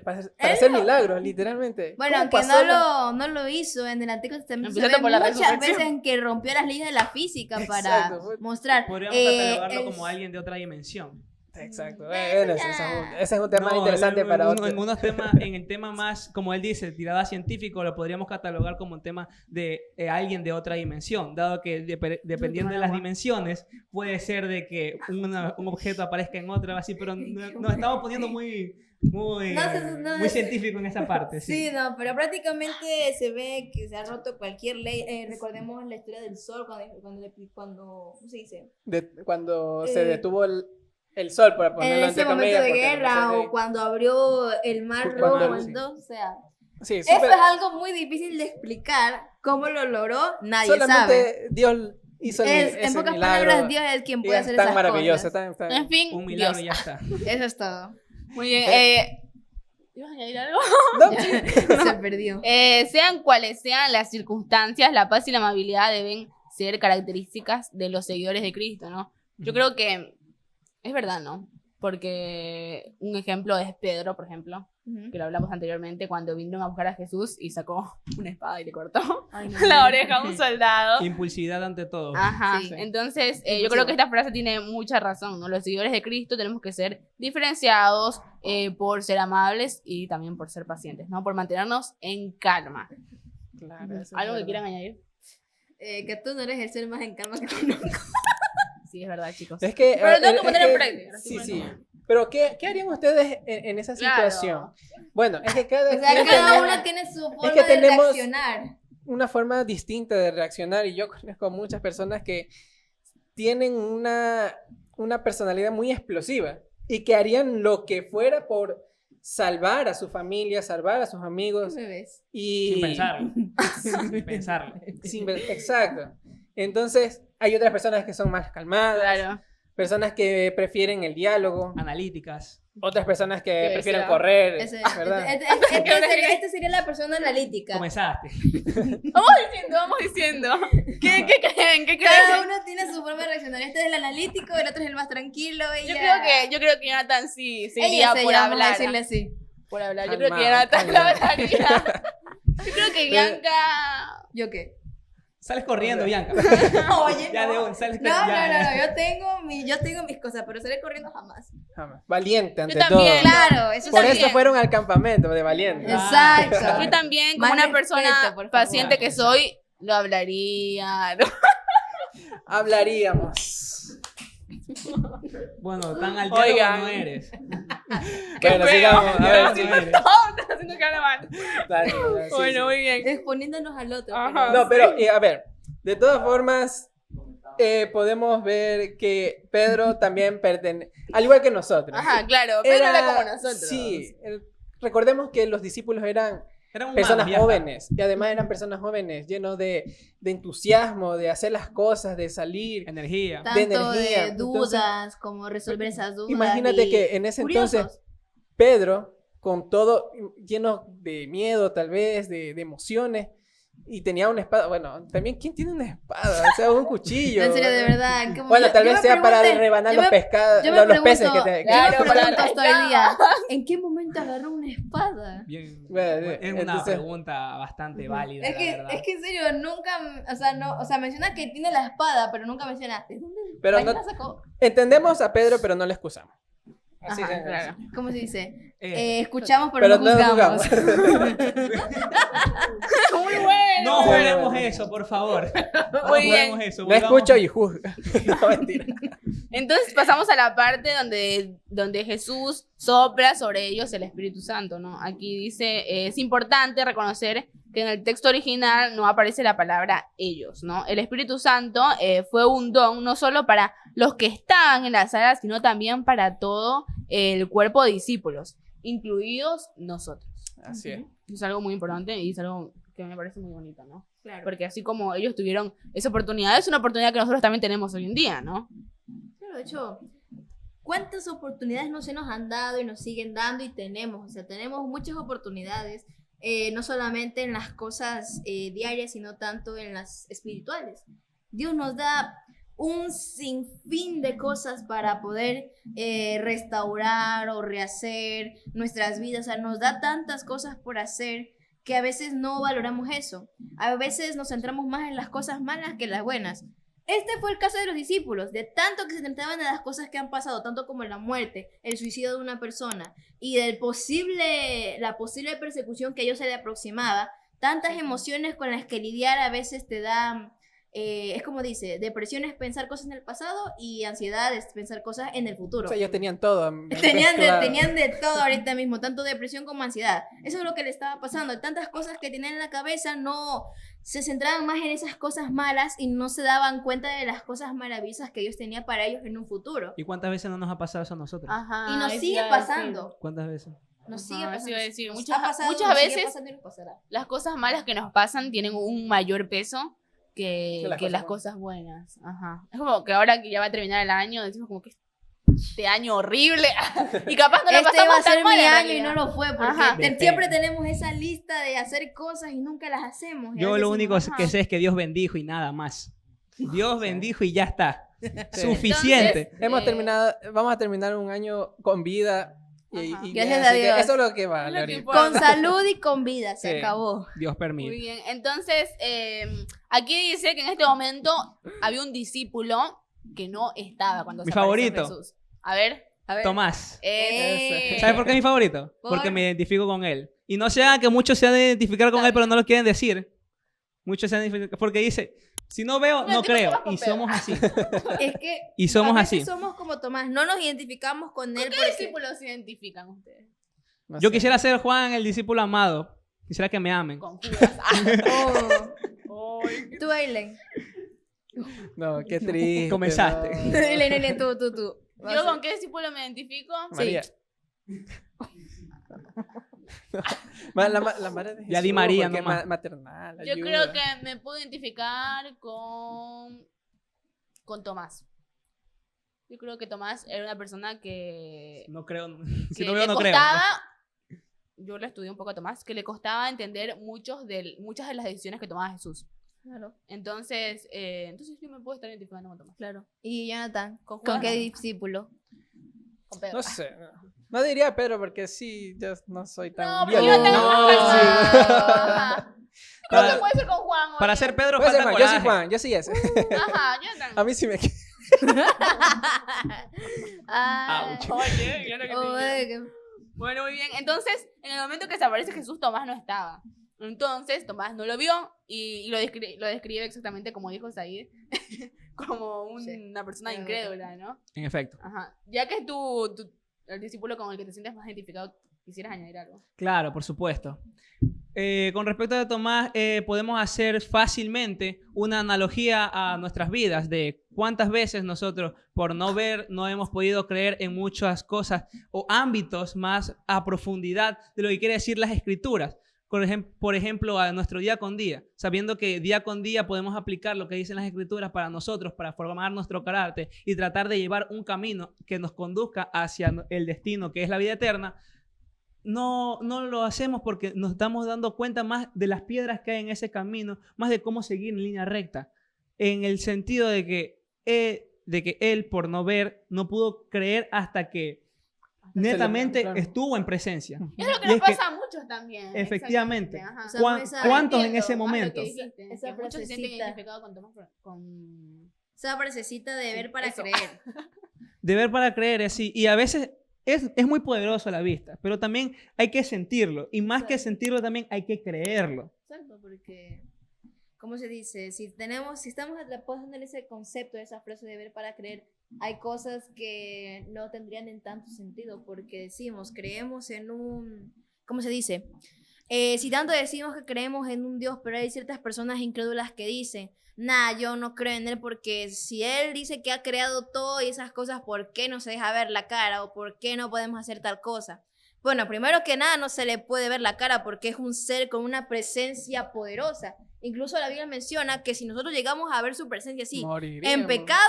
para hacer milagros, literalmente. Bueno, ¿Cómo aunque pasó no lo hizo en el Antiguo Testamento, se Empezando ve por la muchas resurrección. veces en que rompió las leyes de la física para Exacto, fue- mostrar. Podríamos catalogarlo como alguien de otra dimensión. Exacto. Eso Bueno, ya. ese es un tema No, interesante para otro. en unos temas, en el tema más, como él dice, tirada científico, lo podríamos catalogar como un tema de alguien de otra dimensión, dado que dependiendo de las dimensiones, puede ser de que un objeto aparezca en otra, así, pero nos estamos poniendo muy muy científico en esa parte. Sí, no, pero prácticamente se ve que se ha roto cualquier ley. Recordemos la historia del sol, cuando ¿cómo se dice? Cuando se Eh, detuvo el sol, para En ponerlo ese entre momento comillas. de porque guerra no sé o cuando abrió el mar Cuando- rojo, sí. entonces, o sea, Sí, eso súper- es algo muy difícil de explicar. ¿Cómo lo logró? Nadie sabe. solamente Dios hizo En ese pocas milagro. palabras, Dios es quien Y puede es hacer tan esas maravilloso, cosas. en fin, Un milagro y Dios. ya está. Eso es todo. Muy bien. ¿Ibas a añadir algo? No, Se perdió. Sean cuales sean las circunstancias, la paz y la amabilidad deben ser características de los seguidores de Cristo, ¿no? Yo creo que es verdad, ¿no? Porque un ejemplo es Pedro, por ejemplo, que lo hablamos anteriormente, cuando vinieron a buscar a Jesús y sacó una espada y le cortó Ay, no, la no. oreja a un soldado. Impulsividad ante todo. Ajá, Sí. entonces yo creo que esta frase tiene mucha razón, ¿no? Los seguidores de Cristo tenemos que ser diferenciados por ser amables y también por ser pacientes, ¿no? Por mantenernos en calma. Claro, eso es ¿Algo que verdad. quieran añadir? Que tú no eres el ser más en calma que conozco. Sí, es verdad, chicos. Es que, Pero lo tengo que es poner en que- práctica, Sí, así sí. bueno. Pero ¿qué harían ustedes en esa Claro. situación? Bueno, es que cada O sea, quien cada tenemos uno tiene su forma que de tenemos- reaccionar. una forma distinta de reaccionar y yo conozco muchas personas que tienen una personalidad muy explosiva y que harían lo que fuera por salvar a su familia, salvar a sus amigos ¿Qué me ves? y Sin pensarlo. Sin pensarlo. Exacto. Entonces, hay otras personas que son más calmadas, Claro. personas que prefieren el diálogo, Analíticas. otras personas que ¿Qué prefieren será? correr, Este ¿verdad? esta sería la persona analítica. Comenzaste. Vamos diciendo. ¿Qué creen? ¿Qué Cada creen? uno tiene su forma de reaccionar. Este es el analítico, el otro es el más tranquilo. Yo Ella... creo que Jonathan sí se Ella iría se por llama, hablar. decirle así. Por hablar. Yo Calmado, creo que Jonathan lo calmado. hablaría. Yo creo que Bianca. ¿Yo qué? Sales corriendo, Bianca. Oye, Ya de no. un, sales No, ya. yo tengo mis cosas, pero salir corriendo jamás. Jamás. Valiente ante Yo también. todo. Claro, eso Por también. eso fueron al campamento de valiente. Exacto. Yo también, como Más una respeto, persona por favor. paciente que soy, lo hablaría. Hablaríamos. Bueno, tan al diálogo Oigan. no eres. Bueno, sigamos. A ver, no eres. Estás haciendo que habla mal. dale, sí, Bueno, sí. muy bien. Exponiéndonos al otro. Ajá. pero- No, pero a ver, de todas formas, podemos ver que Pedro también pertenece, al igual que nosotros. Ajá, claro. Pedro era como nosotros. Sí, recordemos que los discípulos eran Era un personas humano, ya está. jóvenes, y además eran personas jóvenes, llenos de entusiasmo, de hacer las cosas, de salir. Energía. Tanto energía. de dudas, como resolver esas dudas. Imagínate y que en ese curiosos. entonces Pedro, con todo lleno de miedo, tal vez, de emociones, y tenía una espada. Bueno, también, ¿quién tiene una espada? O sea, un cuchillo. En serio, de verdad. ¿en qué Bueno, momento? tal Yo vez me sea para pregunté- rebanar yo los me- pescados, yo me los peces que pregunto- te. Claro, Yo me para pregunto la hasta hoy día, ¿en qué momento agarró una espada? Bien. Bueno, Es una entonces- pregunta bastante válida, Es la que, verdad. es que en serio, nunca, o sea, no, o sea, menciona que tiene la espada, pero nunca menciona, ¿de dónde Pero quién no- la sacó? Entendemos a Pedro, pero no le excusamos. Así Ajá, de- claro. ¿Cómo se dice? Eh, Escuchamos, pero, Pero no no juzgamos. Muy bueno. No Bueno, juguemos bueno. eso, por favor. No Muy bien. juguemos eso. No volvamos- escucho y juzgo. No, mentira. Entonces pasamos a la parte donde Jesús sopla sobre ellos el Espíritu Santo, ¿no? Aquí dice, es importante reconocer que en el texto original no aparece la palabra ellos, ¿no? El Espíritu Santo fue un don no solo para los que estaban en la sala, sino también para todo el cuerpo de discípulos, incluidos nosotros. Así es. Es algo muy importante y es algo que me parece muy bonito, ¿no? Claro. Porque así como ellos tuvieron esa oportunidad, es una oportunidad que nosotros también tenemos hoy en día, ¿no? Claro, de hecho, ¿cuántas oportunidades no se nos han dado y nos siguen dando y tenemos? O sea, tenemos muchas oportunidades, no solamente en las cosas diarias, sino tanto en las espirituales. Dios nos da un sinfín de cosas para poder restaurar o rehacer nuestras vidas. O sea, nos da tantas cosas por hacer que a veces no valoramos eso. A veces nos centramos más en las cosas malas que en las buenas. Este fue el caso de los discípulos, de tanto que se centraban en las cosas que han pasado, tanto como la muerte, el suicidio de una persona y la posible persecución que a ellos se le aproximaba, tantas emociones con las que lidiar a veces te da, es como dice, depresión es pensar cosas en el pasado y ansiedad es pensar cosas en el futuro. O sea, ellos tenían todo. Tenían mezclado. de todo ahorita mismo, tanto depresión como ansiedad. Eso es lo que le estaba pasando. Tantas cosas que tenían en la cabeza, no se centraban más en esas cosas malas y no se daban cuenta de las cosas maravillosas que Dios tenía para ellos en un futuro. ¿Y cuántas veces no nos ha pasado eso a nosotros? Ajá. Y nos eso sigue iba a decir. pasando. ¿Cuántas veces? Nos Ajá, sigue eso pasando. iba a decir. Nos Muchas- ha pasado, muchas nos sigue veces- pasando y nos pasará. Las cosas malas que nos pasan tienen un mayor peso que Que las las cosas cosas buenas. Ajá. Es como que ahora que ya va a terminar el año, decimos como que este año horrible. Y capaz no lo Este pasamos iba a ser tan mal mi en año y realidad. no lo fue, porque Ajá. siempre tenemos esa lista de hacer cosas y nunca las hacemos. Y a Yo veces lo único decimos, que "Ajá". sé es que Dios bendijo y nada más. Dios bendijo y ya está. Sí. Suficiente. Vamos a terminar un año con vida. Y, Ajá. y Gracias así a que Dios. eso es lo que vale Es lo que ahorita. importa. Con salud y con vida, se Sí. acabó. Dios Muy permite. bien. Entonces, aquí dice que en este momento había un discípulo que no estaba cuando Mi se apareció favorito. Jesús. A ver. Tomás. ¿Sabes ¿Sabes por qué es mi favorito? ¿Por? Porque me identifico con él. Y no sea que muchos se han de identificar con él, pero no lo quieren decir. Muchos se han de identificar. Porque dice, si no veo, no creo. Y somos así. Es que Y somos a veces así. somos como Tomás, no nos identificamos con él ¿Con qué porque discípulos se identifican ustedes? No Yo sé. quisiera ser Juan, el discípulo amado. Quisiera que me amen. Con Judas. Oh. Tú, Aileen. No, qué triste. Comenzaste. no. Aileen, tú. ¿Yo con qué discípulo me identifico? María. La madre de Jesús. Ya di María porque nomás. maternal. Yo ayuda. creo que me puedo identificar con Tomás. Yo creo que Tomás era una persona que, No creo. Si que no veo, le no creo. costaba, yo le estudié un poco a Tomás, que le costaba entender muchas de las decisiones que tomaba Jesús. Claro, Entonces yo me puedo estar identificando con Tomás. claro. Y Jonathan, ¿Con ¿con Judas? qué discípulo? Con Pedro. No sé. No diría Pedro porque sí, yo no soy tan No, pero yo violento. tengo No, Ajá. Creo Para- que puede ser con Juan. Para oye. ser Pedro Puede ser falta Juan, yo soy coraje. Juan, yo sí ese. Ajá, yo también. A mí sí me. Ah, Oye, yo lo que te digo. oye, Bueno, muy bien. Entonces, en el momento que se aparece Jesús, Tomás no estaba. Entonces, Tomás no lo vio y lo describe exactamente como dijo Said. como Sí. una persona Claro. incrédula, ¿no? En efecto. Ajá. Ya que es el discípulo con el que te sientes más identificado, quisieras añadir algo. Claro, por supuesto. Con respecto a Tomás, podemos hacer fácilmente una analogía a nuestras vidas de cuántas veces nosotros, por no ver, no hemos podido creer en muchas cosas o ámbitos más a profundidad de lo que quiere decir las Escrituras. Por ejemplo, a nuestro día con día, sabiendo que día con día podemos aplicar lo que dicen las Escrituras para nosotros, para formar nuestro carácter y tratar de llevar un camino que nos conduzca hacia el destino que es la vida eterna. No lo hacemos porque nos estamos dando cuenta más de las piedras que hay en ese camino, más de cómo seguir en línea recta, en el sentido de que él, por no ver, no pudo creer hasta que netamente claro. estuvo en presencia. Es lo que Y nos es que- pasa a muchos también. efectivamente. Exactamente, ajá. O sea, ¿Cuántos en Entiendo ese más lo momento? que dijiste, Esa que muchos se sienten frasecita. identificados con Tomás con... Esa frasecita de Sí, ver para eso. creer. De ver para creer es así. Y a veces es muy poderoso a la vista, pero también hay que sentirlo. Y más que Exacto. sentirlo, también hay que creerlo. Exacto, porque, ¿cómo se dice? Si estamos atrapados en ese concepto, esa frase de ver para creer, hay cosas que no tendrían en tanto sentido, porque decimos, creemos en un, ¿cómo se dice? Si tanto decimos que creemos en un Dios, pero hay ciertas personas incrédulas que dicen, nah, yo no creo en él porque si él dice que ha creado todo y esas cosas, ¿por qué no se deja ver la cara? ¿O por qué no podemos hacer tal cosa? Bueno, primero que nada no se le puede ver la cara porque es un ser con una presencia poderosa. Incluso la Biblia menciona que si nosotros llegamos a ver su presencia así, Moriríamos. en pecado,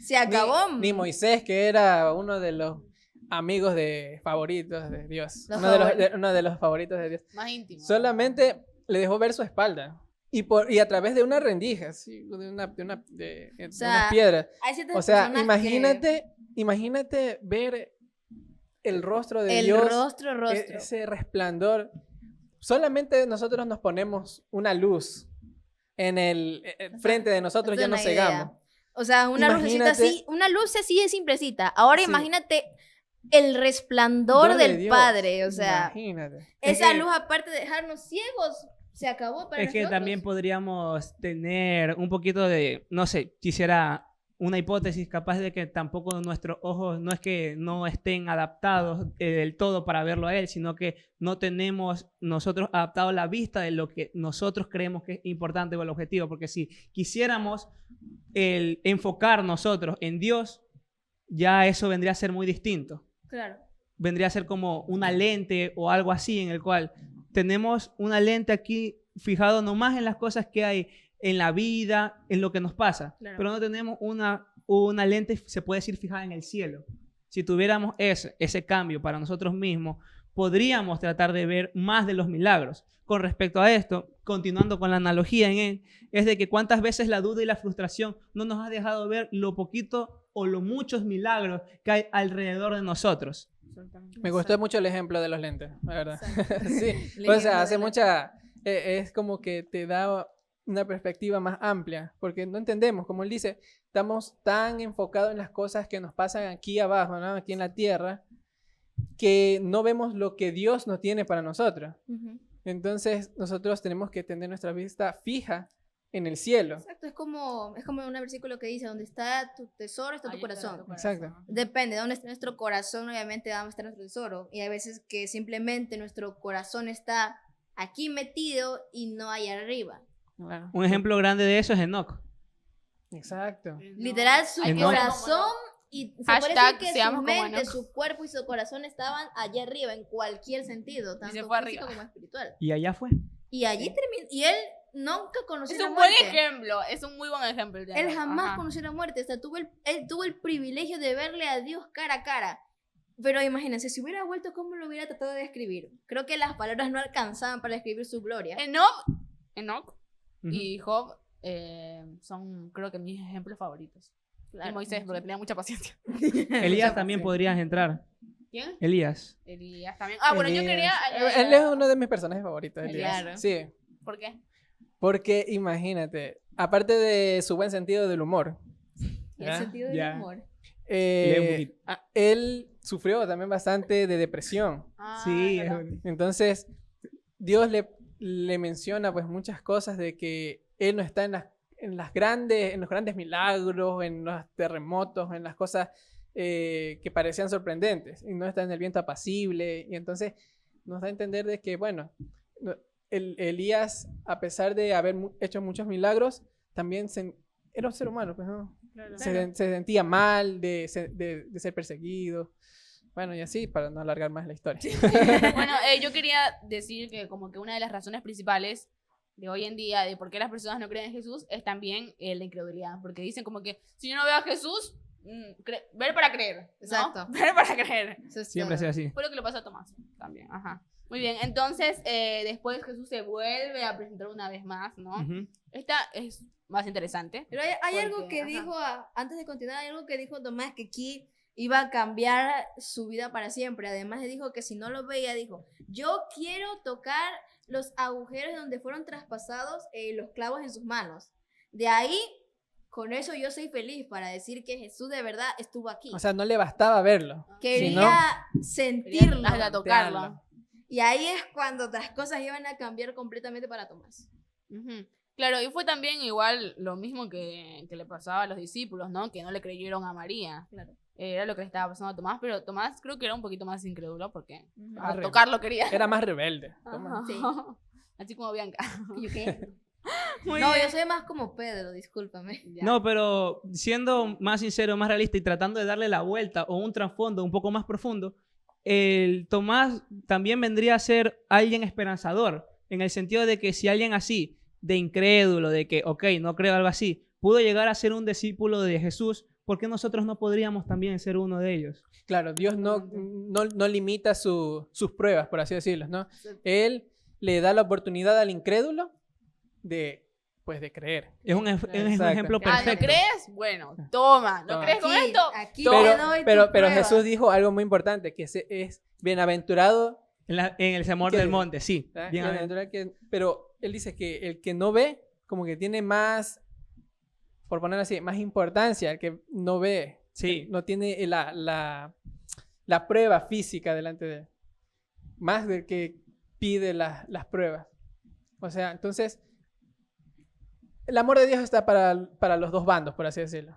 se acabó. Ni Moisés, que era uno de los amigos favoritos de Dios. Los Uno de los favoritos de Dios. más íntimo. Solamente le dejó ver su espalda. Y a través de una rendija, ¿sí? de unas piedras. Hay ciertas O sea, personas imagínate ver el rostro de que el Dios, rostro. ese resplandor. Solamente nosotros nos ponemos una luz en el frente de nosotros, ya hazte nos una idea. cegamos. O sea, una lucecita Imagínate- así, una luz así de simplecita. Ahora Sí. imagínate el resplandor Dor de del Dios, Padre, o sea, imagínate. esa que- luz aparte de dejarnos ciegos, se acabó para Es que nosotros. también podríamos tener un poquito de, no sé, quisiera una hipótesis capaz de que tampoco nuestros ojos no es que no estén adaptados del todo para verlo a él, sino que no tenemos nosotros adaptado la vista de lo que nosotros creemos que es importante o el objetivo, porque si quisiéramos el enfocar nosotros en Dios, ya eso vendría a ser muy distinto. Claro. Vendría a ser como una lente o algo así en el cual tenemos una lente aquí fijado nomás en las cosas que hay en la vida, en lo que nos pasa, Claro. pero no tenemos una lente, se puede decir, fijada en el cielo. Si tuviéramos ese cambio para nosotros mismos, podríamos tratar de ver más de los milagros. Con respecto a esto, continuando con la analogía en él, es de que cuántas veces la duda y la frustración no nos ha dejado ver lo poquito o los muchos milagros que hay alrededor de nosotros. Me gustó mucho el ejemplo de los lentes, la verdad. Sí, El o ejemplo sea, de hace la- mucha, es como que te da una perspectiva más amplia, porque no entendemos, como él dice, estamos tan enfocados en las cosas que nos pasan aquí abajo, ¿no? Aquí en la tierra, que no vemos lo que Dios nos tiene para nosotros. Ujú. Entonces, nosotros tenemos que tener nuestra vista fija en el cielo. Exacto, es como un versículo que dice, donde está tu tesoro está tu corazón. Exacto. Depende, de dónde está nuestro corazón, obviamente va a estar nuestro tesoro. Y hay veces que simplemente nuestro corazón está aquí metido y no allá arriba. Claro. Un ejemplo grande de eso es Enoch. Exacto. Literal, su Hay que corazón y se puede Hashtag decir que seamos su como mente, Enoch. su cuerpo y su corazón estaban allá arriba en cualquier sentido, tanto se fue físico arriba. como espiritual. Y allá fue. Y allí terminó, y él nunca conoció Es la un buen muerte. ejemplo, es un muy buen ejemplo. el de Él Enoch, jamás ajá. conoció la muerte, o sea, él tuvo el privilegio de verle a Dios cara a cara. Pero imagínense, si hubiera vuelto, ¿cómo lo hubiera tratado de describir? Creo que las palabras no alcanzaban para describir su gloria. Enoch Ujú. y Job son, creo que, mis ejemplos favoritos. Claro. Y Moisés, porque tenía mucha paciencia. Elías también Sí. podrías entrar. ¿Quién? Elías. Elías también. Ah, bueno, yo Elías. quería... Él es uno de mis personajes favoritos, Elías. Claro. Sí, ¿Por qué? porque imagínate, aparte de su buen sentido del humor, Y el ¿ya? sentido del Ya. humor. Lee un poquito. él sufrió también bastante de depresión. Ah, Sí, es es verdad. Entonces, Dios le menciona pues muchas cosas de que él no está en los grandes milagros, en los terremotos, en las cosas que parecían sorprendentes, y no está en el viento apacible, y entonces nos da a entender de que, bueno, Elías, a pesar de haber hecho muchos milagros, también era un ser humano, pues, ¿no? Claro. Se sentía mal de ser perseguido. Bueno, y así, para no alargar más la historia. Bueno, yo quería decir que como que una de las razones principales de hoy en día de por qué las personas no creen en Jesús es también la incredulidad, porque dicen como que si yo no veo a Jesús, ver para creer, ¿no? Exacto. Ver para creer. Eso es Siempre ha todo. sido así. Fue lo que le pasó a Tomás también, ajá. Muy bien, entonces después Jesús se vuelve a presentar una vez más, ¿no? Ujú. Esta es más interesante. Pero hay algo Porque, que ajá. dijo, antes de continuar, hay algo que dijo Tomás, que aquí iba a cambiar su vida para siempre. Además, le dijo que si no lo veía, dijo, yo quiero tocar los agujeros donde fueron traspasados los clavos en sus manos. De ahí, con eso yo soy feliz para decir que Jesús de verdad estuvo aquí. O sea, no le bastaba verlo. Quería sentirlo. Quería tocarlo. Y ahí es cuando las cosas iban a cambiar completamente para Tomás. Ujú. Claro, y fue también igual lo mismo que le pasaba a los discípulos, ¿no? Que no le creyeron a María. Claro. Era lo que le estaba pasando a Tomás, pero Tomás creo que era un poquito más incrédulo porque a Arre. tocarlo quería. Era más rebelde. Ajá. Sí. Así como Bianca. ¿Y yo qué? Muy No, bien. yo soy más como Pedro, discúlpame. Ya. No, pero siendo más sincero, más realista y tratando de darle la vuelta o un trasfondo un poco más profundo, el Tomás también vendría a ser alguien esperanzador, en el sentido de que si alguien así, de incrédulo, de que, ok, no creo algo así, pudo llegar a ser un discípulo de Jesús, ¿por qué nosotros no podríamos también ser uno de ellos? Claro, Dios no limita sus pruebas, por así decirlo, ¿no? Él le da la oportunidad al incrédulo de creer. Es un Exacto. ejemplo Ah, ¿no perfecto. crees? Bueno, toma. ¿No Toma. crees con Aquí, esto? aquí Toma. te doy tu Pero prueba. Jesús dijo algo muy importante, que es bienaventurado. En el sermón ¿Qué del dice? monte, sí. ¿verdad? Bien, Pero él dice que el que no ve, como que tiene más, por ponerlo así, más importancia, el que no ve, sí. no tiene la prueba física delante de él, más del que pide las pruebas. O sea, entonces, el amor de Dios está para los dos bandos, por así decirlo,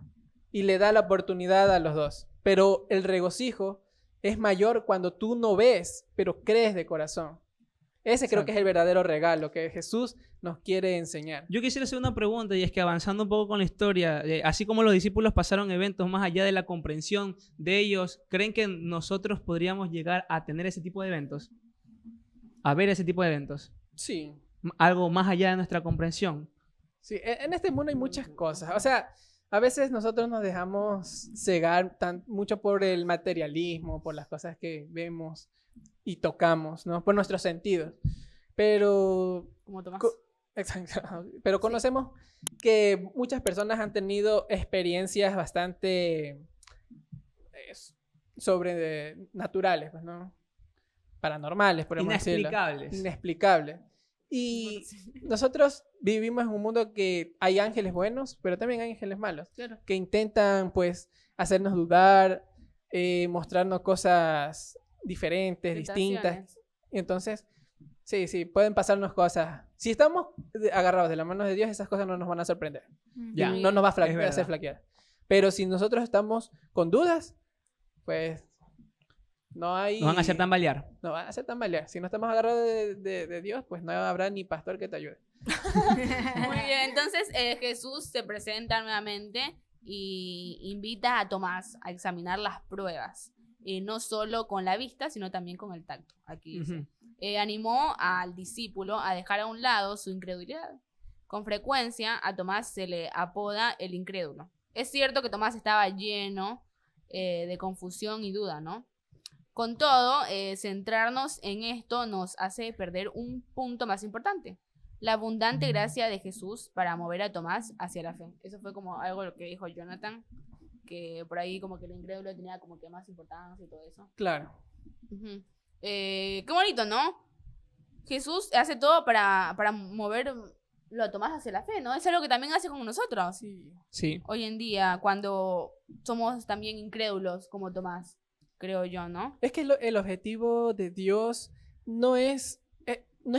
y le da la oportunidad a los dos, pero el regocijo es mayor cuando tú no ves, pero crees de corazón. Ese creo que es el verdadero regalo que Jesús nos quiere enseñar. Yo quisiera hacer una pregunta, y es que avanzando un poco con la historia, así como los discípulos pasaron eventos más allá de la comprensión de ellos, ¿creen que nosotros podríamos llegar a tener ese tipo de eventos? A ver ese tipo de eventos. Sí, Algo más allá de nuestra comprensión. sí, en este mundo hay muchas cosas. O sea, a veces nosotros nos dejamos cegar mucho por el materialismo, por las cosas que vemos y tocamos, ¿no? Por nuestros sentidos. Pero, Como Tomás. exacto, pero conocemos que muchas personas han tenido experiencias bastante sobrenaturales, pues, ¿no? Paranormales, por decirlo. Inexplicables. Inexplicables. Y nosotros vivimos en un mundo que hay ángeles buenos, pero también hay ángeles malos, Claro. que intentan, pues, hacernos dudar, mostrarnos cosas diferentes, distintas. Tentaciones. Y entonces, sí, pueden pasarnos cosas. Si estamos agarrados de la mano de Dios, esas cosas no nos van a sorprender. Ya. No nos va a Es verdad. hacer flaquear. Pero si nosotros estamos con dudas, pues no hay... Nos van a hacer tambalear. No van a hacer tambalear. Si no estamos agarrados de Dios, pues no habrá ni pastor que te ayude. Muy bien, entonces Jesús se presenta nuevamente y invita a Tomás a examinar las pruebas. No solo con la vista, sino también con el tacto. Aquí dice. Ujú. Animó al discípulo a dejar a un lado su incredulidad. Con frecuencia a Tomás se le apoda el incrédulo. Es cierto que Tomás estaba lleno de confusión y duda, ¿no? Con todo, centrarnos en esto nos hace perder un punto más importante. La abundante gracia de Jesús para mover a Tomás hacia la fe. Eso fue como algo lo que dijo Jonathan, que por ahí como que el incrédulo tenía como que más importancia y todo eso. Claro. Ujú. Qué bonito, ¿no? Jesús hace todo para moverlo a Tomás hacia la fe, ¿no? Es algo que también hace con nosotros. Sí. Sí. Hoy en día, cuando somos también incrédulos como Tomás, creo yo, ¿no? Es que el objetivo de Dios no es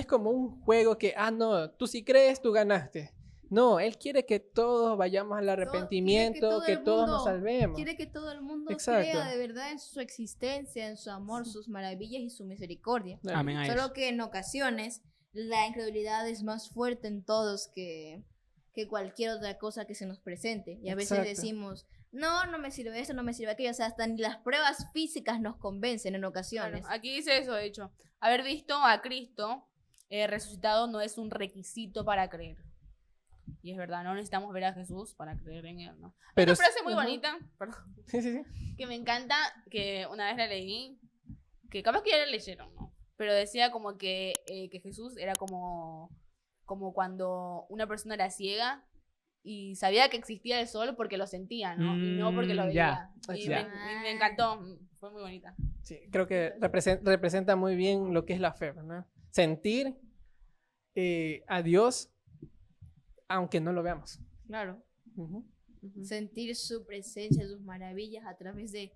como un juego que, no, tú si crees, tú ganaste. No, Él quiere que todos vayamos al quiere arrepentimiento, que el todos nos mundo- salvemos. Quiere que todo el mundo Exacto. crea de verdad en su existencia, en su amor, sus maravillas y su misericordia. Amén a eso. Solo que en ocasiones la incredulidad es más fuerte en todos que cualquier otra cosa que se nos presente. Y a veces Exacto. decimos, no me sirve esto, no me sirve aquello. O sea, hasta ni las pruebas físicas nos convencen en ocasiones. Claro, aquí dice eso, de hecho. Haber visto a Cristo resucitado no es un requisito para creer. Y es verdad, no necesitamos ver a Jesús para creer en él, ¿no? Hay Pero una frase muy ajá. bonita, perdón, Sí, sí, sí. que me encanta, que una vez la leí, que capaz que ya la leyeron, ¿no? Pero decía como que Jesús era como cuando una persona era ciega y sabía que existía el sol porque lo sentía, ¿no? Y no porque lo veía. Ya. Y Ya. me encantó, fue muy bonita. Sí, creo que representa muy bien lo que es la fe, ¿no? Sentir a Dios aunque no lo veamos. Claro. Ujú. Ujú. Sentir su presencia, sus maravillas a través de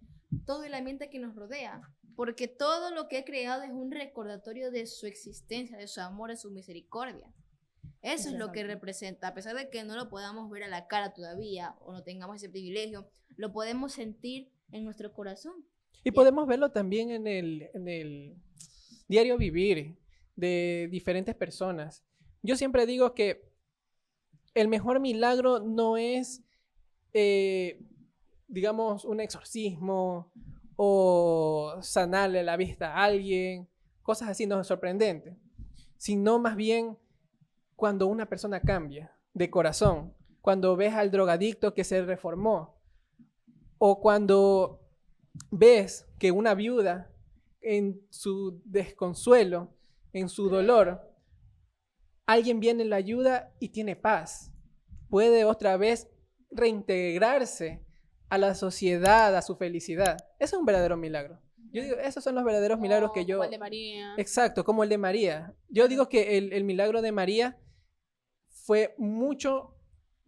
todo el ambiente que nos rodea. Porque todo lo que ha creado es un recordatorio de su existencia, de su amor, de su misericordia. Eso es lo que representa. A pesar de que no lo podamos ver a la cara todavía o no tengamos ese privilegio, lo podemos sentir en nuestro corazón. Y podemos verlo también en el diario vivir de diferentes personas. Yo siempre digo que el mejor milagro no es, digamos, un exorcismo o sanarle la vista a alguien, cosas así no es sorprendente, sino más bien cuando una persona cambia de corazón, cuando ves al drogadicto que se reformó, o cuando ves que una viuda en su desconsuelo, en su dolor, alguien viene y la ayuda y tiene paz. Puede otra vez reintegrarse a la sociedad, a su felicidad. Eso es un verdadero milagro. Yo digo, esos son los verdaderos milagros que yo... Como el de María. Exacto, como el de María. Yo digo que el milagro de María fue mucho,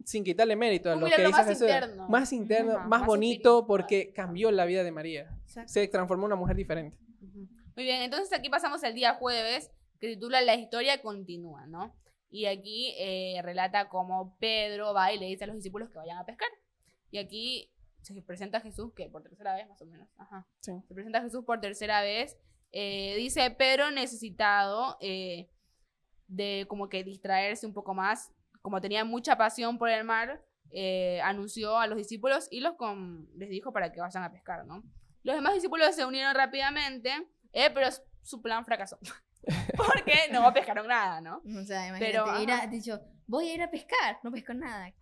sin quitarle mérito a Un lo que milagro hizo más Jesús. interno. Más interno, Ajá, más más bonito, espiritual. porque cambió la vida de María. Exacto. Se transformó en una mujer diferente. Ujú. Muy bien, entonces aquí pasamos al día jueves, que titula La historia continúa, ¿no? Y aquí relata cómo Pedro va y le dice a los discípulos que vayan a pescar. Y aquí se presenta a Jesús, que por tercera vez más o menos. Ajá. Sí. Se presenta a Jesús por tercera vez. Dice Pedro necesitado de como que distraerse un poco más. Como tenía mucha pasión por el mar, anunció a los discípulos y les dijo para que vayan a pescar, ¿no? Los demás discípulos se unieron rápidamente, pero su plan fracasó. Porque no pescaron nada, ¿no? O sea, imagínate, Pero, has dicho, voy a ir a pescar, no pesco nada.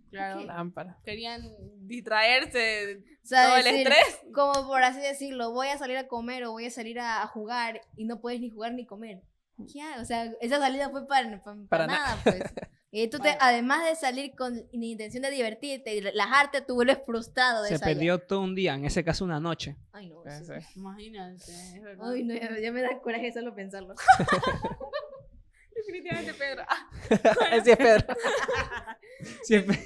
Claro. Ok. Lámpara. Querían distraerse de O sea, todo el decir, estrés. como por así decirlo, voy a salir a comer o voy a salir a jugar y no puedes ni jugar ni comer. Ya, o sea, esa salida fue para nada, pues. Y tú Bueno. además de salir con la intención de divertirte y relajarte, tú vuelves frustrado de Se esa perdió todo un día, en ese caso una noche. Ay, no. Sí, sí. sí. Imagínate, es verdad. Ay, no, ya me da coraje solo pensarlo. Definitivamente Pedro. Así es, Pedro. Siempre.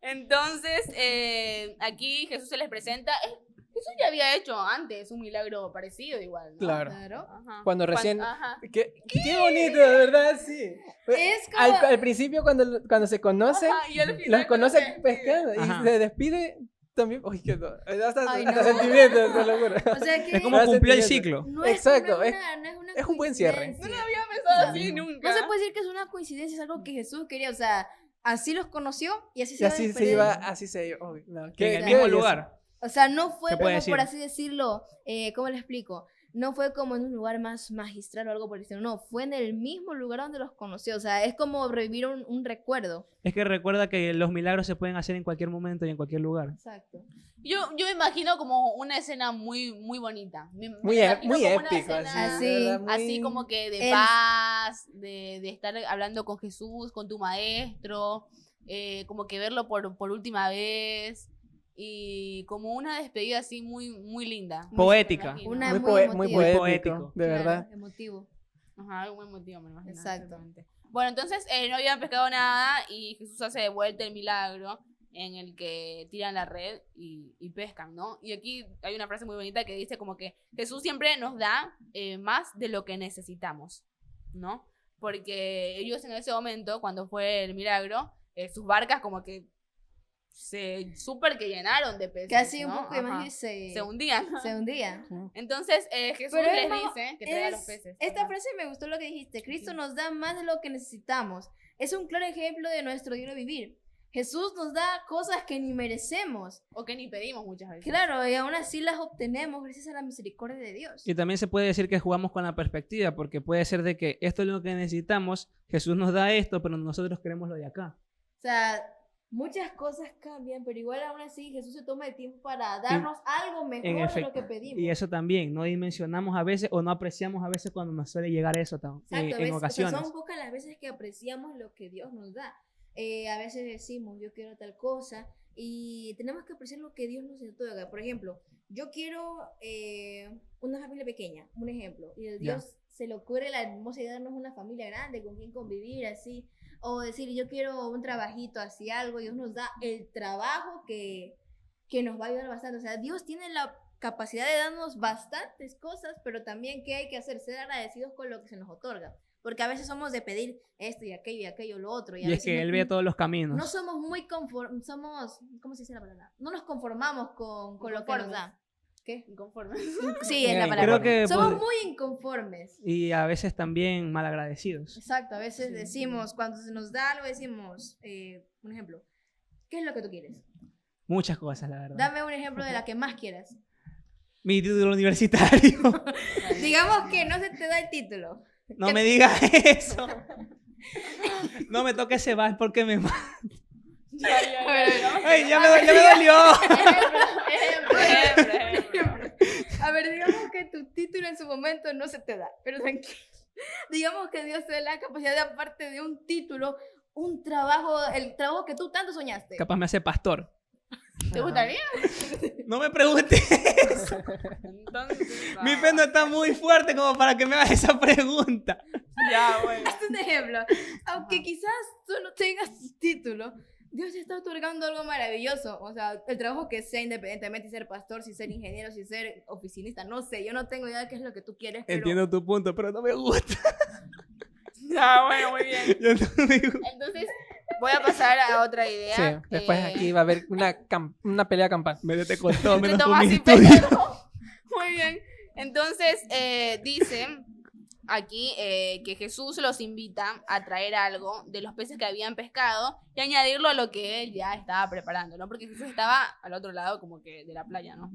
Entonces, aquí Jesús se les presenta. Jesús ya había hecho antes un milagro parecido igual, ¿no? Claro. Claro. Ajá. Cuando recién... Ajá. Qué bonito, de verdad, sí. Es como... Al principio, cuando se conocen, Ajá, y al final los conoce cuando se pescando Ajá. y se despide también. Uy, qué hasta Ay, hasta no. sentimientos, te lo juro. O sea que Es como Da cumplió el sentimiento. ciclo. no Exacto, no es- una es un buen cierre. coincidencia. No lo había pensado así Sí. nunca. No se puede decir que es una coincidencia, es algo que Jesús quería, o sea, así los conoció y así se Y iba a así se despedir. iba, así se iba. Uy, no, En el qué mismo belleza. lugar. O sea, no fue Se como, puede decir. por así decirlo, ¿cómo le explico? No fue como en un lugar más magistral o algo por el estilo, no, fue en el mismo lugar donde los conoció, o sea, es como revivir un recuerdo. Es que recuerda que los milagros se pueden hacer en cualquier momento y en cualquier lugar. Exacto. Yo me imagino como una escena muy, muy bonita. Muy, Me imagino muy como una épico. escena Así, de verdad, muy- así como que de El- paz, de estar hablando con Jesús, con tu maestro, como que verlo por última vez y como una despedida así muy, muy linda. Poética. Me imagino. Una muy, muy muy emotiva. poético, Poético. de Claro, verdad. emotivo. Ajá, algo muy emotivo, me imagino. Exacto. exactamente. Bueno, entonces no habían pescado nada y Jesús hace de vuelta el milagro en el que tiran la red y pescan, ¿no? Y aquí hay una frase muy bonita que dice como que Jesús siempre nos da más de lo que necesitamos, ¿no? Porque ellos en ese momento, cuando fue el milagro, sus barcas como que se súper que llenaron de peces, Casi un ¿no? poco, Ajá. imagínense. Se hundían. Se hundía. Entonces Jesús Pero les hermano, dice que traiga los peces. Esta Ajá. frase me gustó lo que dijiste. Cristo nos da más de lo que necesitamos. Es un claro ejemplo de nuestro diario vivir. Jesús nos da cosas que ni merecemos. O que ni pedimos muchas veces. Claro, y aún así las obtenemos gracias a la misericordia de Dios. Y también se puede decir que jugamos con la perspectiva, porque puede ser de que esto es lo que necesitamos, Jesús nos da esto, pero nosotros queremos lo de acá. O sea, muchas cosas cambian, pero igual aún así Jesús se toma el tiempo para darnos algo mejor de lo efecto. que pedimos. Y eso también, no dimensionamos a veces o no apreciamos a veces cuando nos suele llegar eso Exacto, a en veces, o sea, ocasiones. son pocas las veces que apreciamos lo que Dios nos da. A veces decimos, yo quiero tal cosa, y tenemos que apreciar lo que Dios nos otorga. Por ejemplo, yo quiero una familia pequeña, un ejemplo, y a Dios se le ocurre la hermosa idea de darnos una familia grande con quien convivir, así. O decir, yo quiero un trabajito, así algo, y Dios nos da el trabajo que nos va a ayudar bastante. O sea, Dios tiene la capacidad de darnos bastantes cosas, pero también ¿qué hay que hacer? Ser agradecidos con lo que se nos otorga. Porque a veces somos de pedir esto y aquello, lo otro. Y, a Y es veces que Él ve todos los caminos. no somos muy somos, ¿cómo se dice la palabra? No nos conformamos con lo que nos da. ¿Qué? Inconformes. Sí, es la Creo palabra. que Somos pod- muy inconformes. Y a veces también malagradecidos. Exacto, a veces decimos, cuando se nos da algo, decimos, un ejemplo, ¿qué es lo que tú quieres? Muchas cosas, la verdad. Dame un ejemplo de la que más quieras. Mi título universitario. Digamos que no se te da el título. No me digas eso. No me toques ese vals porque me mata. ¡Ay, ya me dolió! Ejemplo. A ver, digamos que tu título en su momento no se te da, pero tranquilo. Digamos que Dios te da la capacidad de, aparte de un título, un trabajo, el trabajo que tú tanto soñaste. Capaz me hace pastor. ¿Te gustaría? No me preguntes. Entonces, Mi fe no está muy fuerte como para que me hagas esa pregunta. Ya, bueno. Este es un ejemplo. Aunque quizás tú no tengas título, Dios te está otorgando algo maravilloso. O sea, el trabajo que sea, independientemente si ser pastor, si ser ingeniero, si ser oficinista, no sé. Yo no tengo idea de qué es lo que tú quieres, pero Entiendo tu punto, pero no me gusta. Ya, bueno, muy bien. Yo no me gusta. Entonces, voy a pasar a otra idea. Sí, después aquí va a haber una pelea campal. Métete con todo de menos con Tomás mi y estudio. Pedro. Muy bien. Entonces, dice aquí que Jesús los invita a traer algo de los peces que habían pescado y añadirlo a lo que él ya estaba preparando, ¿no? Porque Jesús estaba al otro lado como que de la playa, ¿no?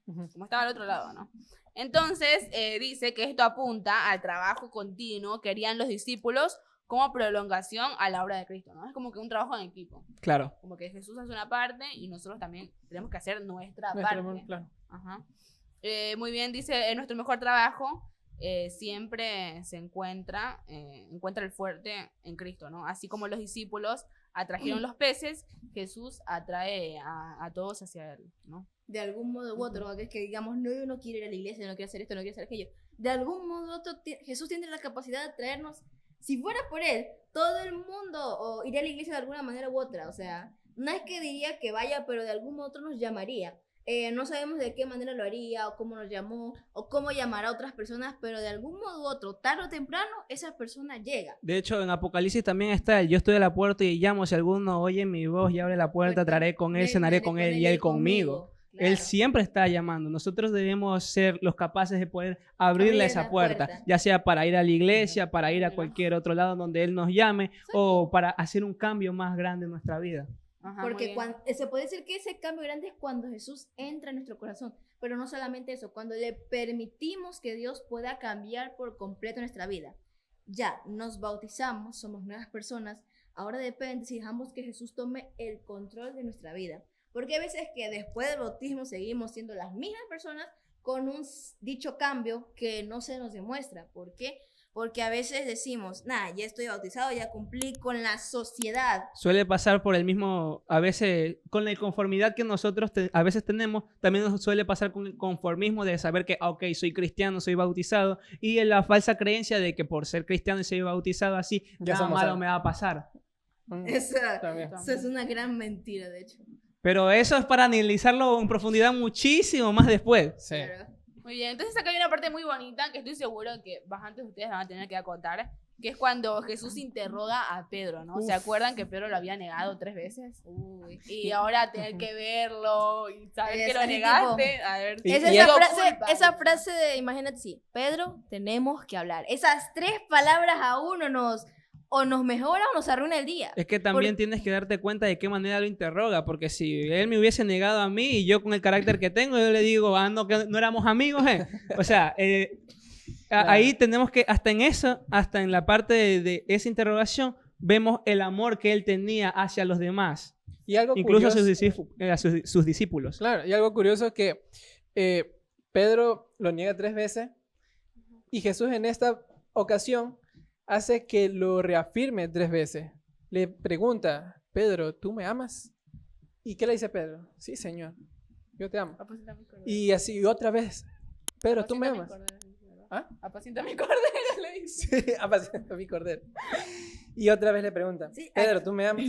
Como estaba al otro lado, ¿no? Entonces, dice que esto apunta al trabajo continuo que harían los discípulos como prolongación a la obra de Cristo, ¿no? Es como que un trabajo en equipo. Claro. Como que Jesús hace una parte y nosotros también tenemos que hacer nuestra Nuestro- parte. claro. Ajá. Muy bien, dice, nuestro mejor trabajo siempre se encuentra el fuerte en Cristo, ¿no? Así como los discípulos atrajeron los peces, Jesús atrae a todos hacia él, ¿no? de algún modo u otro, es que digamos, no, yo no quiero ir a la iglesia, no quiero hacer esto, no quiero hacer aquello. De algún modo u otro, Jesús tiene la capacidad de traernos, si fuera por él, todo el mundo iría a la iglesia de alguna manera u otra. O sea, no es que diría que vaya, pero de algún modo u otro nos llamaría. No sabemos de qué manera lo haría, o cómo nos llamó, o cómo llamará a otras personas, pero de algún modo u otro, tarde o temprano, esa persona llega. De hecho, en Apocalipsis también está el yo estoy a la puerta y llamo, si alguno oye mi voz y abre la puerta, traeré con él, cenaré con él y él conmigo. Él Claro. siempre está llamando. Nosotros debemos ser los capaces de poder abrirle Abrir esa la puerta, puerta. ya sea para ir a la iglesia, para ir a cualquier otro lado donde Él nos llame, o para hacer un cambio más grande en nuestra vida. Ajá, muy Porque bien. se puede decir que ese cambio grande es cuando Jesús entra en nuestro corazón, pero no solamente eso, cuando le permitimos que Dios pueda cambiar por completo nuestra vida. Ya nos bautizamos, somos nuevas personas, ahora depende si dejamos que Jesús tome el control de nuestra vida. Porque hay veces que después del bautismo seguimos siendo las mismas personas con un dicho cambio que no se nos demuestra. ¿Por qué? Porque a veces decimos, nada, ya estoy bautizado, ya cumplí con la sociedad. Suele pasar por el mismo, a veces, con la inconformidad que nosotros a veces tenemos, también nos suele pasar con el conformismo de saber que, ok, soy cristiano, soy bautizado, y en la falsa creencia de que por ser cristiano y soy bautizado así, Ya nada somos malo salvos. me va a pasar. Esa También. es una gran mentira, de hecho. Pero eso es para analizarlo en profundidad muchísimo más después. Sí. Claro. Muy bien, entonces acá hay una parte muy bonita que estoy seguro que bastantes de ustedes van a tener que acotar, que es cuando Jesús interroga a Pedro, ¿no? ¿Se acuerdan que Pedro lo había negado 3 veces? Uy. Y ahora tener que verlo y saber que lo Ese negaste. A ver, Y- Es y esa, es- esa frase de, imagínate, sí, Pedro, tenemos que hablar. Esas 3 palabras a uno nos mejora o nos arruina el día. Es que también Por- tienes que darte cuenta de qué manera lo interroga, porque si él me hubiese negado a mí y yo con el carácter que tengo, yo le digo, no, que no éramos amigos, O sea, Claro. ahí tenemos que, hasta en eso, hasta en la parte de esa interrogación, vemos el amor que él tenía hacia los demás, Y algo incluso a curioso, sus discípulos. claro, y algo curioso es que Pedro lo niega 3 veces y Jesús en esta ocasión hace que lo reafirme 3 veces. Le pregunta, Pedro, ¿tú me amas? ¿Y qué le dice Pedro? Sí, Señor, yo te amo. apacenta mi cordero. Y así otra vez, Pedro, ¿tú me Apacenta mi amas? cordero, ¿verdad? ¿Ah? Apacienta mi cordero, le dice. Sí, apacienta mi cordero. Y otra vez le pregunta, Sí, Pedro, ¿tú me amas?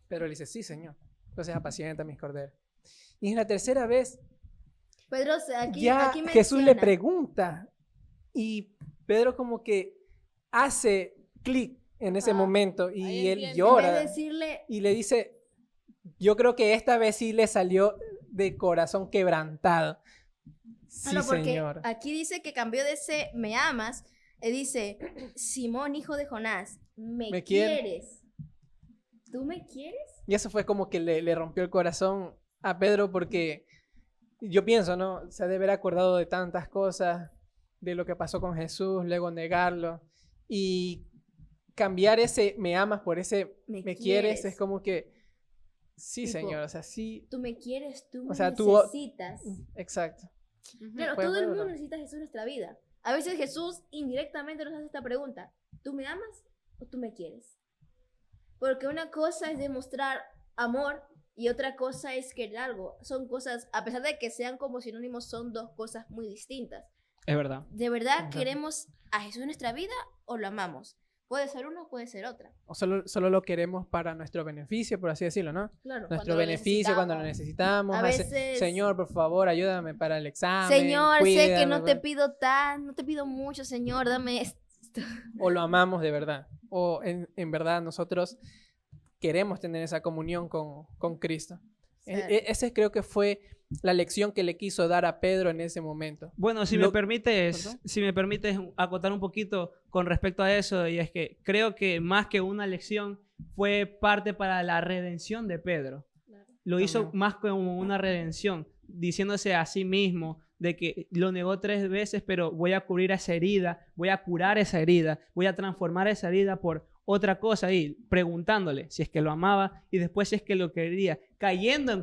Pedro le dice, sí, Señor. Entonces apacienta mis corderos. Y en la tercera vez, Pedro, aquí ya menciona, Jesús le pregunta y Pedro como que hace clic en ese Ajá. momento Ahí y él entiende. en vez llora de decirle, y le dice, yo creo que esta vez sí le salió de corazón quebrantado. Sí, no, porque Señor. aquí dice que cambió de ese me amas, dice, Simón, hijo de Jonás, ¿me quiere. quieres? ¿Tú me quieres? Y eso fue como que le rompió el corazón a Pedro porque yo pienso, ¿no? Se ha de haber acordado de tantas cosas, de lo que pasó con Jesús, luego negarlo y cambiar ese me amas por ese Me me quieres quieres. es como que sí, Tipo, Señor, o sea, sí, Tú me quieres, tú me O sea, tú- necesitas. exacto. Ujú. Claro, Fue todo el duro. mundo necesita a Jesús en nuestra vida. A veces Jesús indirectamente nos hace esta pregunta. ¿Tú me amas o tú me quieres? Porque una cosa es demostrar amor y otra cosa es querer algo. Son cosas, a pesar de que sean como sinónimos, son 2 cosas muy distintas. Es verdad. ¿De verdad Ajá. queremos a Jesús en nuestra vida o lo amamos? Puede ser una o puede ser otra. O solo lo queremos para nuestro beneficio, por así decirlo, ¿no? Claro. Nuestro lo beneficio cuando lo necesitamos. A hace, veces- Señor, por favor, ayúdame para el examen. Señor, sé que cuídame, no te pa-". pido no te pido mucho, Señor, dame esto. O lo amamos de verdad. O en verdad nosotros queremos tener esa comunión con Cristo. Ese creo que fue la lección que le quiso dar a Pedro en ese momento. Bueno, si Lo- me permites, ¿Perdón? si me permites acotar un poquito con respecto a eso, y es que creo que más que una lección fue parte para la redención de Pedro. Lo hizo También. más como una redención, diciéndose a sí mismo de que lo negó 3 veces, pero voy a cubrir esa herida, voy a curar esa herida, voy a transformar esa herida por otra cosa y preguntándole si es que lo amaba y después si es que lo quería, cayendo en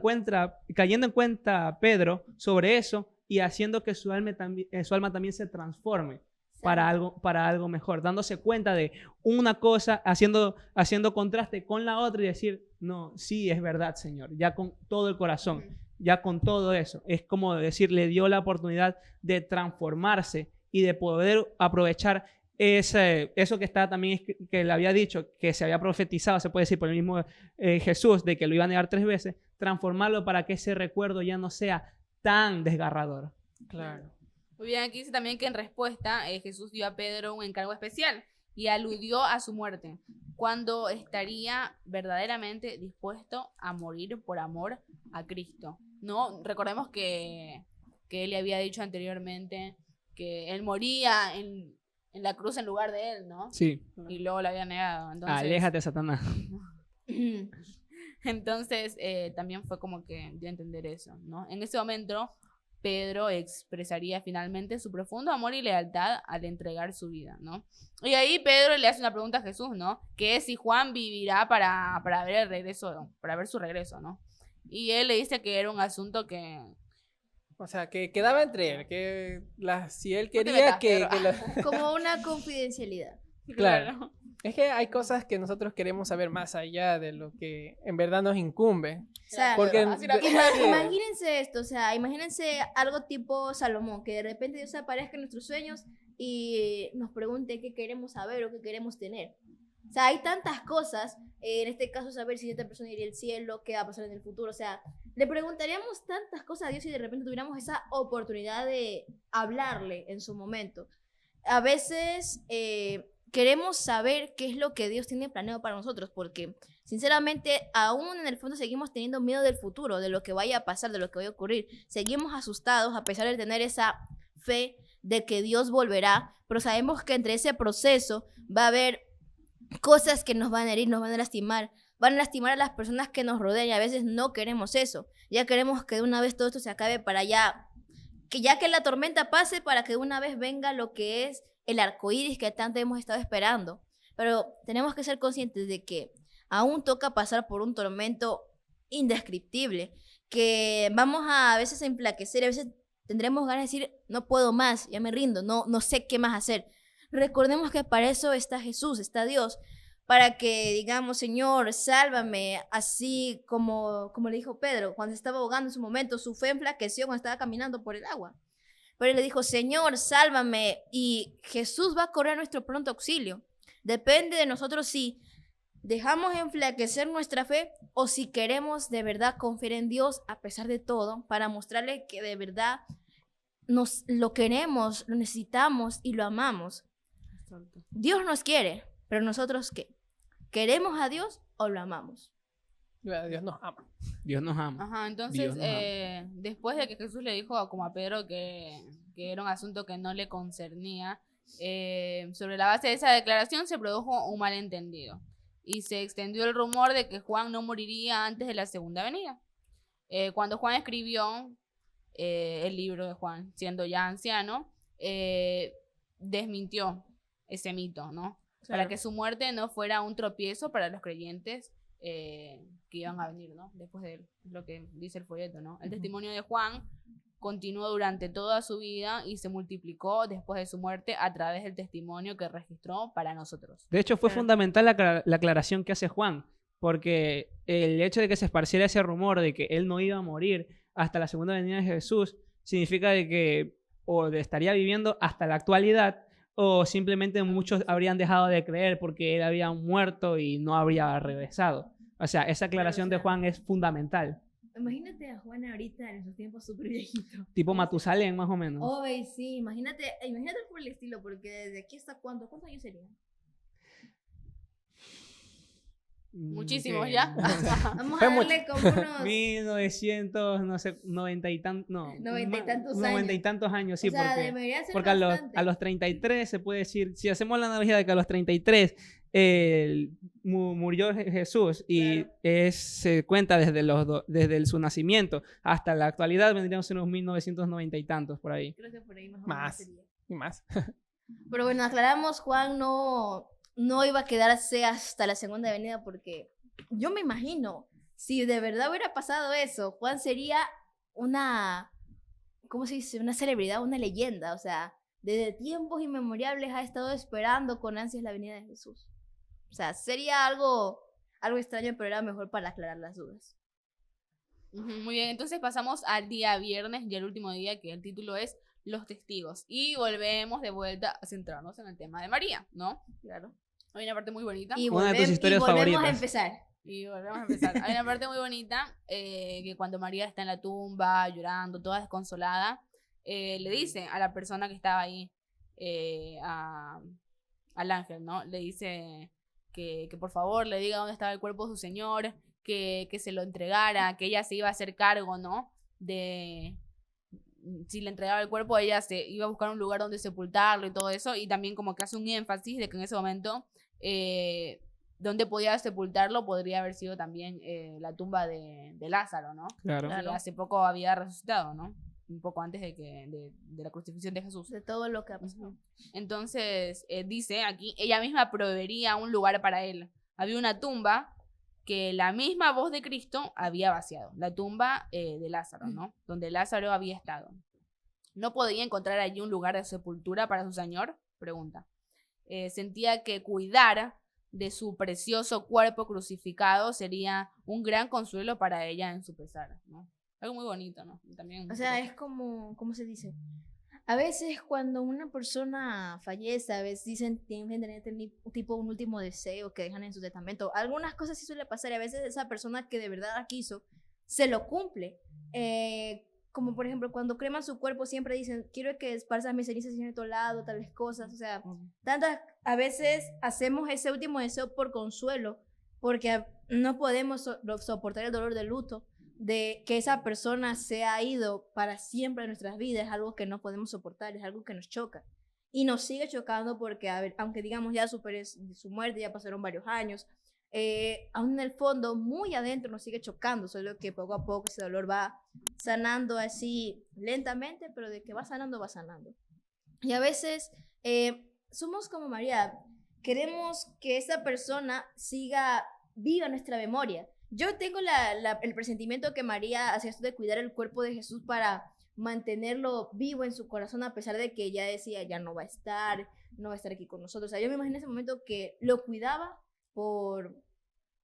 cuenta Pedro sobre eso y haciendo que su alma también se transforme para algo mejor, dándose cuenta de una cosa, haciendo contraste con la otra y decir, no, sí, es verdad, Señor, ya con todo el corazón, ya con todo eso. Es como decir, le dio la oportunidad de transformarse y de poder aprovechar eso que está también, que le había dicho, que se había profetizado, se puede decir por el mismo Jesús, de que lo iba a negar 3 veces, transformarlo para que ese recuerdo ya no sea tan desgarrador. Claro. Muy bien, aquí dice también que en respuesta Jesús dio a Pedro un encargo especial y aludió a su muerte, cuando estaría verdaderamente dispuesto a morir por amor a Cristo. ¿No? Recordemos que él le había dicho anteriormente que él moría en la cruz en lugar de él, ¿no? Sí. Y luego lo había negado. Entonces, Aléjate, Satanás. entonces también fue como que dio a entender eso, ¿no? En ese momento, Pedro expresaría finalmente su profundo amor y lealtad al entregar su vida, ¿no? Y ahí Pedro le hace una pregunta a Jesús, ¿no? Que es si Juan vivirá para ver el regreso, para ver su regreso, ¿no? Y él le dice que era un asunto que... O sea, que quedaba entre él, que si él te quería metas, que Pedro. Como una confidencialidad. Claro. Es que hay cosas que nosotros queremos saber más allá de lo que en verdad nos incumbe. O sea, Porque Así la- imagínense esto, o sea, imagínense algo tipo Salomón, que de repente Dios aparezca en nuestros sueños y nos pregunte qué queremos saber o qué queremos tener. O sea, hay tantas cosas, en este caso saber si esta persona iría al cielo, qué va a pasar en el futuro, o sea, le preguntaríamos tantas cosas a Dios si de repente tuviéramos esa oportunidad de hablarle en su momento. A veces queremos saber qué es lo que Dios tiene planeado para nosotros, porque sinceramente aún en el fondo seguimos teniendo miedo del futuro, de lo que vaya a pasar, de lo que vaya a ocurrir. Seguimos asustados a pesar de tener esa fe de que Dios volverá, pero sabemos que entre ese proceso va a haber cosas que nos van a herir, nos van a lastimar a las personas que nos rodean y a veces no queremos eso. Ya queremos que de una vez todo esto se acabe para ya que la tormenta pase, para que de una vez venga lo que es el arco iris que tanto hemos estado esperando. Pero tenemos que ser conscientes de que aún toca pasar por un tormento indescriptible, que vamos a veces a enflaquecer, a veces tendremos ganas de decir, no puedo más, ya me rindo, no sé qué más hacer. Recordemos que para eso está Jesús, está Dios, para que digamos, Señor, sálvame, así como le dijo Pedro, cuando estaba ahogando en su momento, su fe enflaqueció cuando estaba caminando por el agua. Pero él le dijo, Señor, sálvame, y Jesús va a correr a nuestro pronto auxilio. Depende de nosotros si dejamos enflaquecer nuestra fe o si queremos de verdad confiar en Dios a pesar de todo, para mostrarle que de verdad lo queremos, lo necesitamos y lo amamos. Dios nos quiere, pero nosotros ¿qué? ¿Queremos a Dios o lo amamos? Dios nos ama. Dios nos ama. Ajá, entonces, Dios nos ama. después de que Jesús le dijo como a Pedro que era un asunto que no le concernía, sobre la base de esa declaración se produjo un malentendido y se extendió el rumor de que Juan no moriría antes de la segunda venida. Cuando Juan escribió el libro de Juan, siendo ya anciano, desmintió ese mito, ¿no? Claro. Para que su muerte no fuera un tropiezo para los creyentes que iban a venir, ¿no? Después de lo que dice el folleto, ¿no? El testimonio de Juan continuó durante toda su vida y se multiplicó después de su muerte a través del testimonio que registró para nosotros. De hecho, fue fundamental la aclaración que hace Juan, porque el hecho de que se esparciera ese rumor de que él no iba a morir hasta la segunda venida de Jesús significa de que o estaría viviendo hasta la actualidad, o simplemente muchos habrían dejado de creer porque él había muerto y no habría regresado. O sea, esa aclaración de Juan es fundamental. Imagínate a Juan ahorita en esos tiempos súper viejito. Tipo Matusalén, más o menos. Ay, sí, imagínate por el estilo, porque desde aquí hasta ¿cuántos años serían? Muchísimos ¿Qué? ya. Vamos a darle como unos 1900, no sé, 90 y tantos, no. 90 y tantos años. 90 y tantos años, sí, o sea, porque, debería ser porque bastante. a los 33 se puede decir, si hacemos la analogía de que a los 33 murió Jesús y se cuenta desde su nacimiento hasta la actualidad, vendrían a ser unos 1990 y tantos por ahí. Creo que por ahí Más. más sería. Y más. Pero bueno, aclaramos, Juan no iba a quedarse hasta la segunda venida, porque yo me imagino, si de verdad hubiera pasado eso, Juan sería ¿cómo se dice? Una celebridad, una leyenda. O sea, desde tiempos inmemorables ha estado esperando con ansias la venida de Jesús. O sea, sería algo extraño, pero era mejor para aclarar las dudas. Muy bien, entonces pasamos al día viernes y el último día, que el título es Los Testigos. Y volvemos de vuelta a centrarnos en el tema de María, ¿no? Claro. Hay una parte muy bonita. Y Una de tus historias volvemos favoritas. a empezar. Y volvemos a empezar. Hay una parte muy bonita que cuando María está en la tumba llorando, toda desconsolada, le dice a la persona que estaba ahí, al ángel, ¿no? Le dice que por favor le diga dónde estaba el cuerpo de su señor, que se lo entregara, que ella se iba a hacer cargo, ¿no? Si le entregaba el cuerpo, ella se iba a buscar un lugar donde sepultarlo y todo eso, y también como que hace un énfasis de que en ese momento donde podía sepultarlo podría haber sido también la tumba de Lázaro, ¿no? Claro. Que hace poco había resucitado, ¿no? Un poco antes de la crucifixión de Jesús. De todo lo que ha pasado. Entonces, dice aquí, ella misma proveería un lugar para él. Había una tumba que la misma voz de Cristo había vaciado, la tumba de Lázaro, ¿no? Donde Lázaro había estado. ¿No podía encontrar allí un lugar de sepultura para su señor? Pregunta. Sentía que cuidar de su precioso cuerpo crucificado sería un gran consuelo para ella en su pesar, ¿no? Algo muy bonito, ¿no? También, O sea, es como, ¿cómo se dice? A veces cuando una persona fallece, a veces dicen tienen que tener tipo un último deseo que dejan en su testamento. Algunas cosas sí suele pasar y a veces esa persona que de verdad la quiso se lo cumple. como por ejemplo, cuando creman su cuerpo siempre dicen, quiero que esparzas mis cenizas en todo lado, tales cosas, o sea, a veces hacemos ese último deseo por consuelo, porque no podemos soportar el dolor del luto, de que esa persona se ha ido para siempre de nuestras vidas, es algo que no podemos soportar, es algo que nos choca. Y nos sigue chocando porque, a ver, aunque digamos ya superé su muerte, ya pasaron varios años, aún en el fondo, muy adentro nos sigue chocando, solo que poco a poco ese dolor va sanando así lentamente, pero de que va sanando, va sanando. Y a veces somos como María, queremos que esa persona siga viva en nuestra memoria. Yo tengo el presentimiento que María hacía esto de cuidar el cuerpo de Jesús para mantenerlo vivo en su corazón, a pesar de que ella decía, ya no va a estar aquí con nosotros. O sea, yo me imagino en ese momento que lo cuidaba por,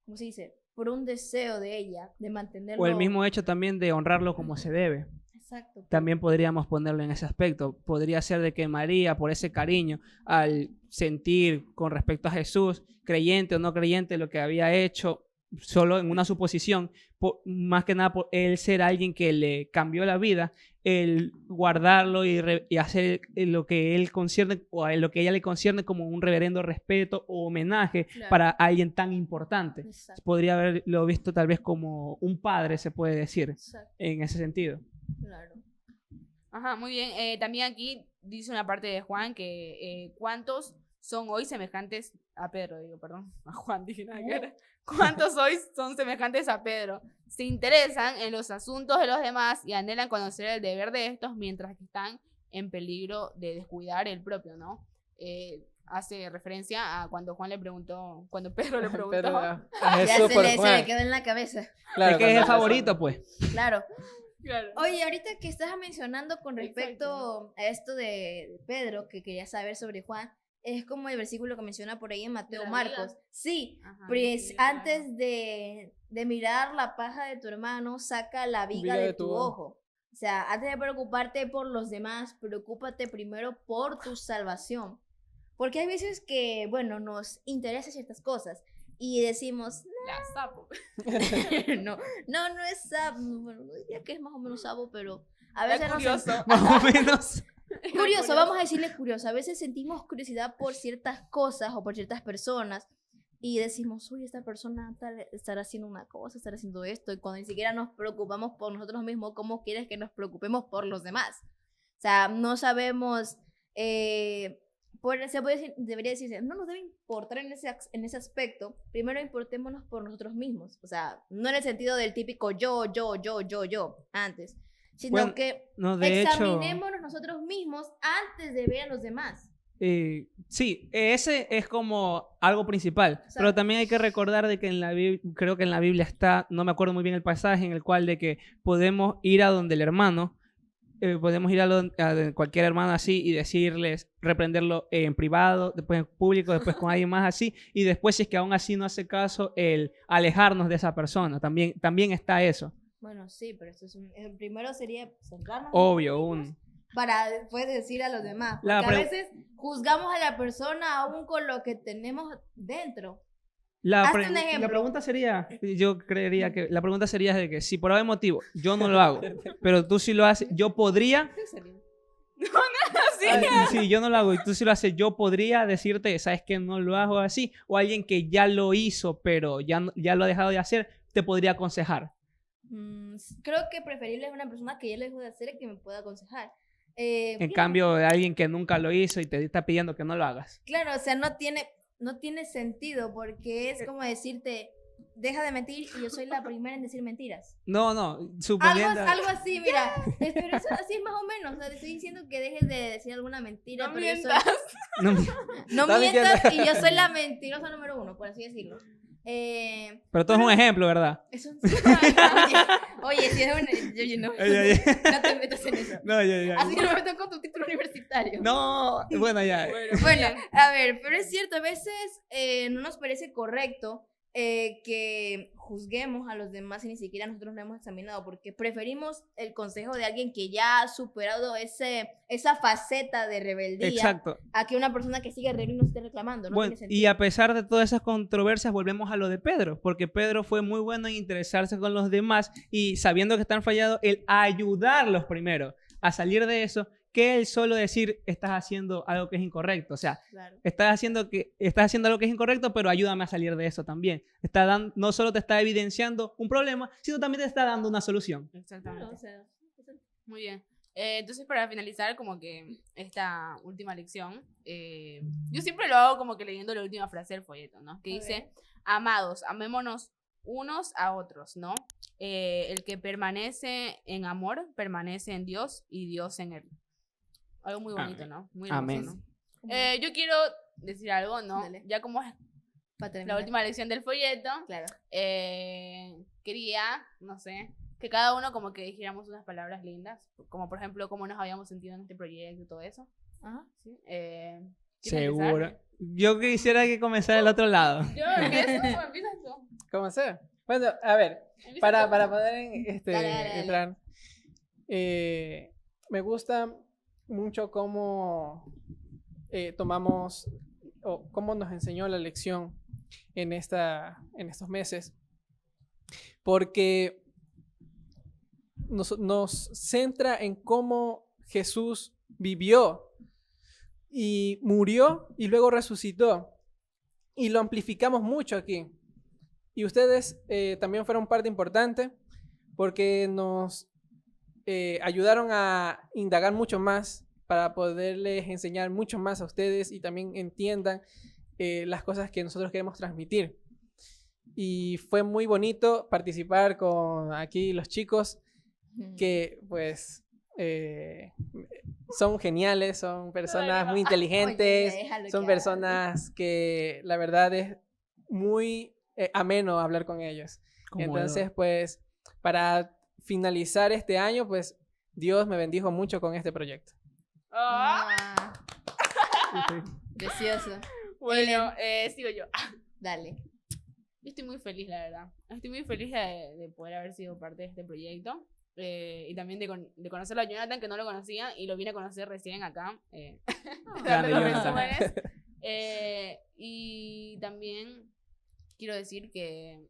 ¿cómo se dice? Por un deseo de ella, de mantenerlo. O el mismo hecho también de honrarlo como se debe. Exacto. También podríamos ponerlo en ese aspecto. Podría ser de que María, por ese cariño, al sentir con respecto a Jesús, creyente o no creyente, lo que había hecho, solo en una suposición, más que nada por él ser alguien que le cambió la vida, el guardarlo y hacer lo que él concierne o lo que ella le concierne como un reverendo respeto o homenaje, claro, para alguien tan importante. Exacto. Podría haberlo visto tal vez como un padre, se puede decir. Exacto. En ese sentido. Claro. Ajá, muy bien. También aquí dice una parte de Juan que ¿cuántos son hoy semejantes a Pedro? A Juan, dije nada que era. ¿Cuántos hoy son semejantes a Pedro? Se interesan en los asuntos de los demás y anhelan conocer el deber de estos mientras que están en peligro de descuidar el propio, ¿no? Hace referencia a cuando Pedro le preguntó a Jesús ya se le quedó en la cabeza. Claro, es que es el favorito, pues. Claro. Claro. Oye, ahorita que estás mencionando con respecto a esto de Pedro, que quería saber sobre Juan, es como el versículo que menciona por ahí en Mateo Marcos. Sí, ajá, pues sí, antes de mirar la paja de tu hermano, saca la viga de tu ojo. O sea, antes de preocuparte por los demás, preocúpate primero por tu salvación. Porque hay veces que, bueno, nos interesan ciertas cosas y decimos, la sapo. no es sapo. Bueno, no diría que es más o menos sapo, pero a veces curioso. Más o menos. Curioso, vamos a decirle curioso. A veces sentimos curiosidad por ciertas cosas o por ciertas personas y decimos, uy, esta persona estará haciendo una cosa, estará haciendo esto, y cuando ni siquiera nos preocupamos por nosotros mismos, ¿cómo quieres que nos preocupemos por los demás? O sea, no sabemos, se puede decir, debería decirse, no nos debe importar en ese aspecto, primero importémonos por nosotros mismos, o sea, no en el sentido del típico yo, antes, sino bueno, que examinémonos nosotros mismos antes de ver a los demás. Sí, ese es como algo principal, exacto, pero también hay que recordar de que creo que en la Biblia está, no me acuerdo muy bien el pasaje, en el cual de que podemos ir a donde el hermano, podemos ir a cualquier hermano así y decirles, reprenderlo en privado, después en público, después con alguien más así, y después si es que aún así no hace caso, el alejarnos de esa persona, también está eso. Bueno, sí, pero esto el primero sería centrarnos. Obvio, para después decir a los demás. Porque a veces juzgamos a la persona aún con lo que tenemos dentro. Hazte un ejemplo. La pregunta sería, yo creería que la pregunta sería de que si por algún motivo yo no lo hago, pero tú sí lo haces, yo podría... Si yo no lo hago y tú sí lo haces, yo podría decirte, ¿sabes qué? No lo hago así. O alguien que ya lo hizo, pero ya lo ha dejado de hacer, te podría aconsejar. Creo que preferible es una persona que ya lo dejó de hacer y que me pueda aconsejar. En cambio, alguien que nunca lo hizo y te está pidiendo que no lo hagas. Claro, o sea, no tiene sentido porque es como decirte, deja de mentir y yo soy la primera en decir mentiras. No, suponiendo... Algo así, mira, pero eso así es más o menos, o sea, te estoy diciendo que dejes de decir alguna mentira. No mientas. No mientas y yo soy la mentirosa número 1, por así decirlo. Pero todo es un ejemplo, ¿verdad? Eso oye, si es no te metas en eso. No, ya. Así que no me meto con tu título universitario. No, bueno, ya. Bueno, a ver, pero es cierto, a veces no nos parece correcto que juzguemos a los demás y ni siquiera nosotros lo hemos examinado, porque preferimos el consejo de alguien que ya ha superado esa faceta de rebeldía Exacto. a que una persona que sigue rebelde y no esté reclamando. No Bueno, tiene sentido. y a pesar de todas esas controversias, volvemos a lo de Pedro, porque Pedro fue muy bueno en interesarse con los demás y sabiendo que están fallados, el ayudarlos primero a salir de eso, que él solo decir, estás haciendo algo que es incorrecto. O sea, Claro. estás haciendo algo que es incorrecto, pero ayúdame a salir de eso también. No solo te está evidenciando un problema, sino también te está dando una solución. Exactamente. Claro, o sea, Muy bien. Entonces, para finalizar, como que esta última lección, yo siempre lo hago como que leyendo la última frase del folleto, ¿no? Que dice, amados, amémonos unos a otros, ¿no? El que permanece en amor, permanece en Dios y Dios en él. Algo muy bonito, Amén. ¿no? Muy hermoso, Amén. ¿no? Yo quiero decir algo, ¿no? Dale. Ya como es para la terminar. última lección del folleto, Claro. quería, no sé, que cada uno como que dijéramos unas palabras lindas, como por ejemplo cómo nos habíamos sentido en este proyecto y todo eso. Ajá. ¿Sí? ¿Quieres Seguro. empezar? Yo quisiera que comenzara el otro lado. Yo empiezo o empiezas tú. ¿Cómo hacer? Bueno, a ver, Empieza para tú. poder Dale. entrar, me gusta mucho cómo tomamos o cómo nos enseñó la lección en estos meses, porque nos centra en cómo Jesús vivió y murió y luego resucitó, y lo amplificamos mucho aquí. Y ustedes también fueron parte importante porque nos ayudaron a indagar mucho más para poderles enseñar mucho más a ustedes y también entiendan las cosas que nosotros queremos transmitir. Y fue muy bonito participar con aquí los chicos que pues son geniales, son personas muy inteligentes, Oye, déjalo son que personas que la verdad es muy ameno hablar con ellos. Entonces, pues, para finalizar este año, pues, Dios me bendijo mucho con este proyecto. Ah, Precioso. bueno, sigo yo. Dale. Yo estoy muy feliz, la verdad. Estoy muy feliz de poder haber sido parte de este proyecto. Y también de conocerlo a Jonathan, que no lo conocía, y lo vine a conocer recién acá. Grande, Dando Jonathan. resúmenes. Y también quiero decir que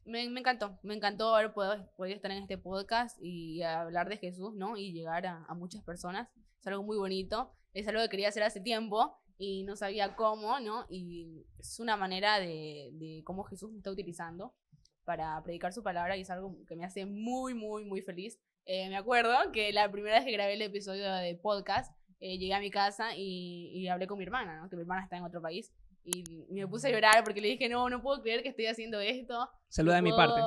me encantó haber podido estar en este podcast y hablar de Jesús, ¿no? Y llegar a muchas personas. Es algo muy bonito, es algo que quería hacer hace tiempo y no sabía cómo, ¿no? Y es una manera de cómo Jesús me está utilizando para predicar su palabra y es algo que me hace muy, muy, muy feliz. Me acuerdo que la primera vez que grabé el episodio de podcast, llegué a mi casa y hablé con mi hermana, ¿no? Que mi hermana está en otro país. Y me puse a llorar porque le dije, no puedo creer que estoy haciendo esto. Saluda de mi parte.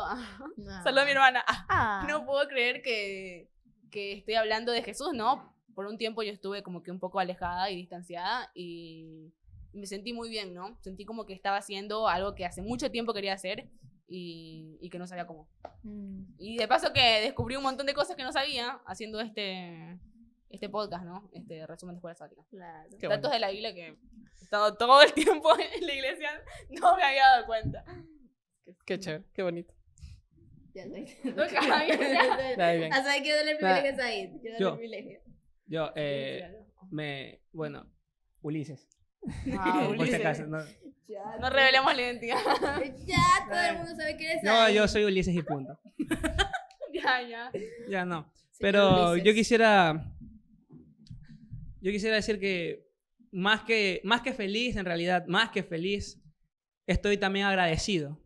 Saluda a mi hermana. Ah. No puedo creer que estoy hablando de Jesús, ¿no? Por un tiempo yo estuve como que un poco alejada y distanciada y me sentí muy bien, ¿no? Sentí como que estaba haciendo algo que hace mucho tiempo quería hacer y que no sabía cómo. Y de paso que descubrí un montón de cosas que no sabía haciendo este podcast, ¿no? Este resumen de escuela sabática. Claro. Qué Datos bonito. de la Biblia que he estado todo el tiempo en la iglesia, no me había dado cuenta. Qué chévere, qué bonito. Ya soy. Ahí bien. Hasta ahí quiero darle el privilegio a Said. Quiero darle Yo. el privilegio. Yo, Ulises. Ah, Por si Ulises. acaso, no. Ya, No revelemos la identidad. ya todo el mundo sabe que eres No, Said. yo soy Ulises y punto. ya. Ya no. Señor Pero Ulises. yo quisiera decir que más que feliz, en realidad, más que feliz, estoy también agradecido.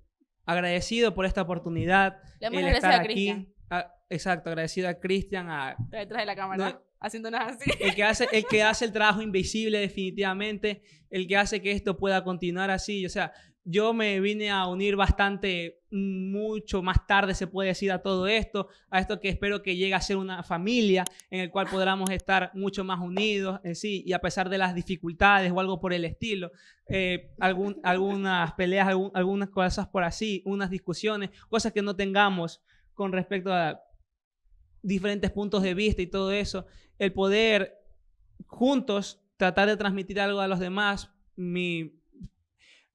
Agradecido por esta oportunidad, Le damos el las gracias estar a Cristian. aquí. Exacto, agradecido a Cristian, Está detrás de la cámara, No. haciéndonos así. el que hace el trabajo invisible definitivamente, el que hace que esto pueda continuar así. O sea, yo me vine a unir mucho más tarde, se puede decir, a todo esto, a esto que espero que llegue a ser una familia en el cual podamos estar mucho más unidos en sí, y a pesar de las dificultades o algo por el estilo, algunas peleas, algunas cosas por así, unas discusiones, cosas que no tengamos con respecto a diferentes puntos de vista y todo eso, el poder juntos tratar de transmitir algo a los demás,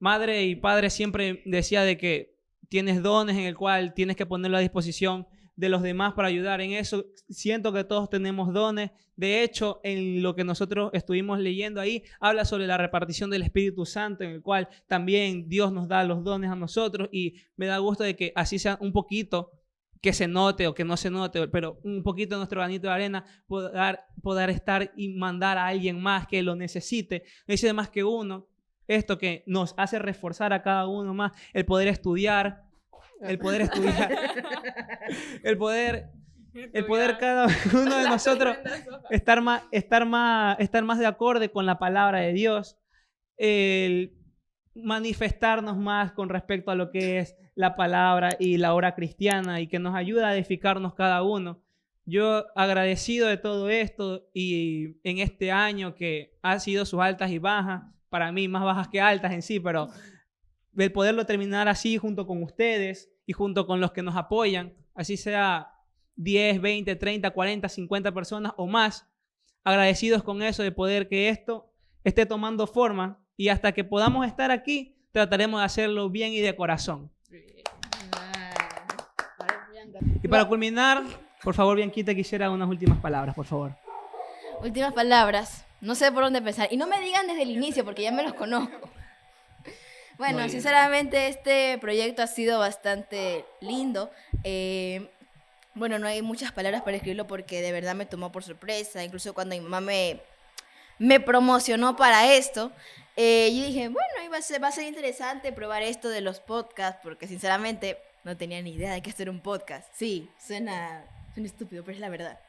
madre y padre siempre decía de que tienes dones en el cual tienes que ponerlo a disposición de los demás para ayudar. En eso siento que todos tenemos dones. De hecho, en lo que nosotros estuvimos leyendo ahí, habla sobre la repartición del Espíritu Santo, en el cual también Dios nos da los dones a nosotros, y me da gusto de que así sea un poquito, que se note o que no se note, pero un poquito de nuestro granito de arena, poder estar y mandar a alguien más que lo necesite. Dice más que uno, esto que nos hace reforzar a cada uno más, el poder estudiar, el poder cada uno de nosotros estar más de acorde con la palabra de Dios, el manifestarnos más con respecto a lo que es la palabra y la obra cristiana, y que nos ayuda a edificarnos cada uno. Yo agradecido de todo esto, y en este año que ha sido sus altas y bajas, para mí más bajas que altas en sí, pero el poderlo terminar así junto con ustedes y junto con los que nos apoyan, así sea 10, 20, 30, 40, 50 personas o más, agradecidos con eso, de poder que esto esté tomando forma, y hasta que podamos estar aquí, trataremos de hacerlo bien y de corazón. Y para culminar, por favor, Bianquita, quisiera unas últimas palabras, por favor. Últimas palabras. No sé por dónde empezar. Y no me digan desde el inicio, porque ya me los conozco. Bueno, sinceramente este proyecto ha sido bastante lindo. Bueno, no hay muchas palabras para escribirlo porque de verdad me tomó por sorpresa. Incluso cuando mi mamá me promocionó para esto, yo dije, bueno, va a ser interesante probar esto de los podcasts, porque sinceramente no tenía ni idea de qué hacer un podcast. Sí, suena estúpido, pero es la verdad.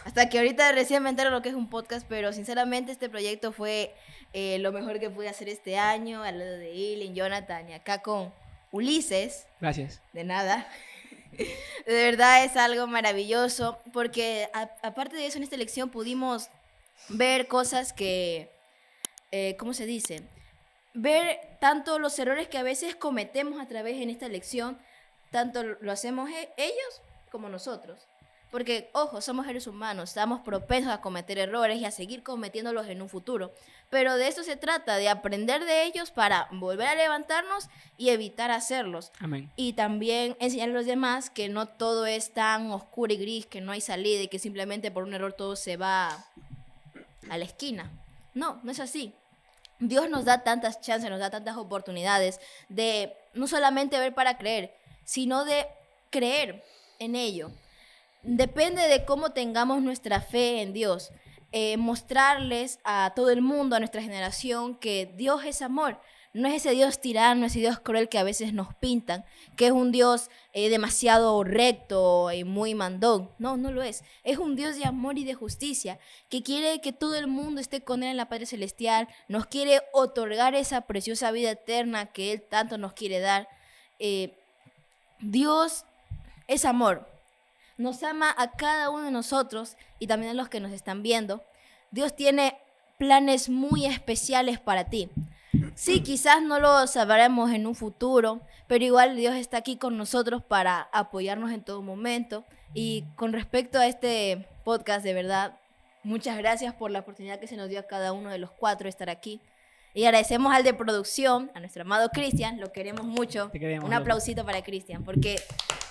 Hasta que ahorita recién me entero lo que es un podcast, pero sinceramente este proyecto fue lo mejor que pude hacer este año, al lado de Eileen, Jonathan y acá con Ulises. Gracias. De nada. De verdad es algo maravilloso, porque aparte de eso, en esta elección pudimos ver cosas que, ¿cómo se dice? Ver tanto los errores que a veces cometemos a través en esta elección, tanto lo hacemos ellos como nosotros. Porque, ojo, somos seres humanos, estamos propensos a cometer errores y a seguir cometiéndolos en un futuro. Pero de eso se trata, de aprender de ellos para volver a levantarnos y evitar hacerlos. Amén. Y también enseñar a los demás que no todo es tan oscuro y gris, que no hay salida y que simplemente por un error todo se va a la esquina. No, no es así. Dios nos da tantas chances, nos da tantas oportunidades de no solamente ver para creer, sino de creer en ello. Depende de cómo tengamos nuestra fe en Dios. Mostrarles a todo el mundo, a nuestra generación, que Dios es amor. No es ese Dios tirano, ese Dios cruel que a veces nos pintan, que es un Dios demasiado recto y muy mandón. No, no lo es. Es un Dios de amor y de justicia, que quiere que todo el mundo esté con Él en la Padre Celestial. Nos quiere otorgar esa preciosa vida eterna que Él tanto nos quiere dar. Dios es amor. Nos ama a cada uno de nosotros y también a los que nos están viendo. Dios tiene planes muy especiales para ti. Sí, quizás no lo sabremos en un futuro, pero igual Dios está aquí con nosotros para apoyarnos en todo momento. Y con respecto a este podcast, de verdad, muchas gracias por la oportunidad que se nos dio a cada uno de los 4 de estar aquí. Y agradecemos al de producción, a nuestro amado Cristian, lo queremos mucho. Te queremos, un aplausito para Cristian, porque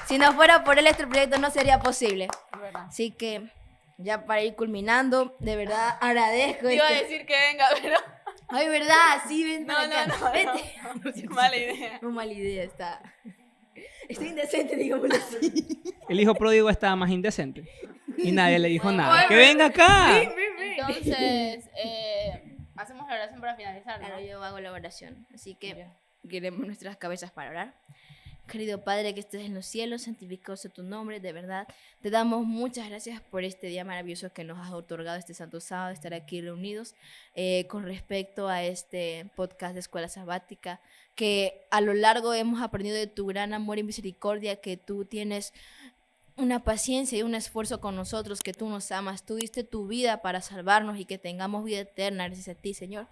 si no fuera por él este proyecto no sería posible. Así que ya para ir culminando, de verdad agradezco. Iba a decir que venga, pero... Ay, verdad, sí, ven para acá. No. Vete. Mala idea. No, mala idea, está indecente, digámoslo así. El hijo pródigo estaba más indecente y nadie le dijo nada. ¡Que venga acá! Entonces, hacemos la oración para finalizar, ¿no? Claro, yo hago la oración, así que queremos nuestras cabezas para orar. Querido Padre que estés en los cielos, santificado sea tu nombre, de verdad. Te damos muchas gracias por este día maravilloso que nos has otorgado este santo sábado, de estar aquí reunidos con respecto a este podcast de Escuela Sabática, que a lo largo hemos aprendido de tu gran amor y misericordia, que tú tienes una paciencia y un esfuerzo con nosotros, que tú nos amas, tú diste tu vida para salvarnos y que tengamos vida eterna gracias a ti, Señor.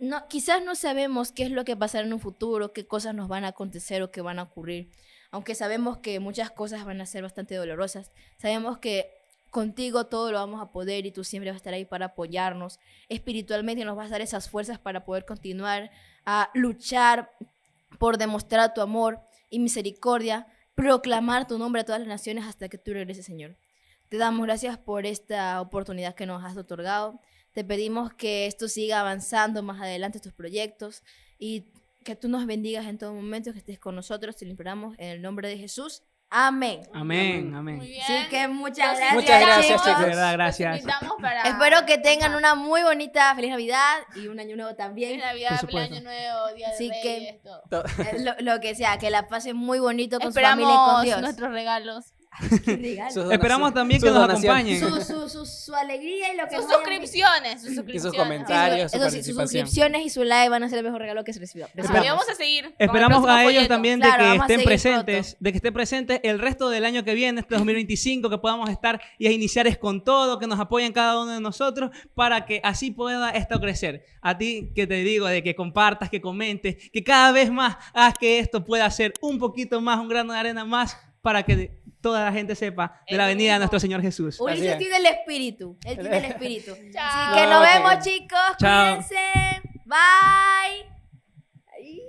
No, quizás no sabemos qué es lo que pasará en un futuro, qué cosas nos van a acontecer o qué van a ocurrir, aunque sabemos que muchas cosas van a ser bastante dolorosas. Sabemos que contigo todo lo vamos a poder y tú siempre vas a estar ahí para apoyarnos. Espiritualmente nos vas a dar esas fuerzas para poder continuar a luchar por demostrar tu amor y misericordia, proclamar tu nombre a todas las naciones hasta que tú regreses, Señor. Te damos gracias por esta oportunidad que nos has otorgado. Te pedimos que esto siga avanzando más adelante, estos proyectos, y que tú nos bendigas en todo momento, que estés con nosotros. Te lo imploramos en el nombre de Jesús. Amén. Amén, amén. Muy bien. Así que muchas Los gracias, gracias, chicos. De verdad, gracias. Los invitamos para... Espero que tengan Ajá. una muy bonita feliz Navidad y un año nuevo Feliz también. Navidad, Por feliz supuesto. Año Nuevo, Día de Así que- Reyes, todo. Lo que sea, que la pasen muy bonito con su familia y con Esperamos Dios. nuestros regalos. Qué regalo. Sus Esperamos donaciones- también que sus nos donaciones. acompañen. Su alegría y lo que Sus nos hayan- suscripciones. Sus Y suscripciones. sus comentarios, su Eso sí, sus participación. suscripciones y su like van a ser el mejor regalo que se reciba. Y vamos a seguir. con el Esperamos próximo a ellos folleto. también Claro, de que vamos a estén seguir presentes, pronto. de que estén presentes el resto del año que viene, este 2025, que podamos estar y a iniciar es con todo, que nos apoyen cada uno de nosotros para que así pueda esto crecer. A ti que te digo de que compartas, que comentes, que cada vez más hagas que esto pueda ser un poquito más, un grano de arena más para que toda la gente sepa de la Eso venida de mismo. nuestro Señor Jesús. Ulises es. tiene el espíritu. Él tiene el espíritu. Chao. Así que nos vemos, chicos. Chao. Cuídense. Bye. Ay.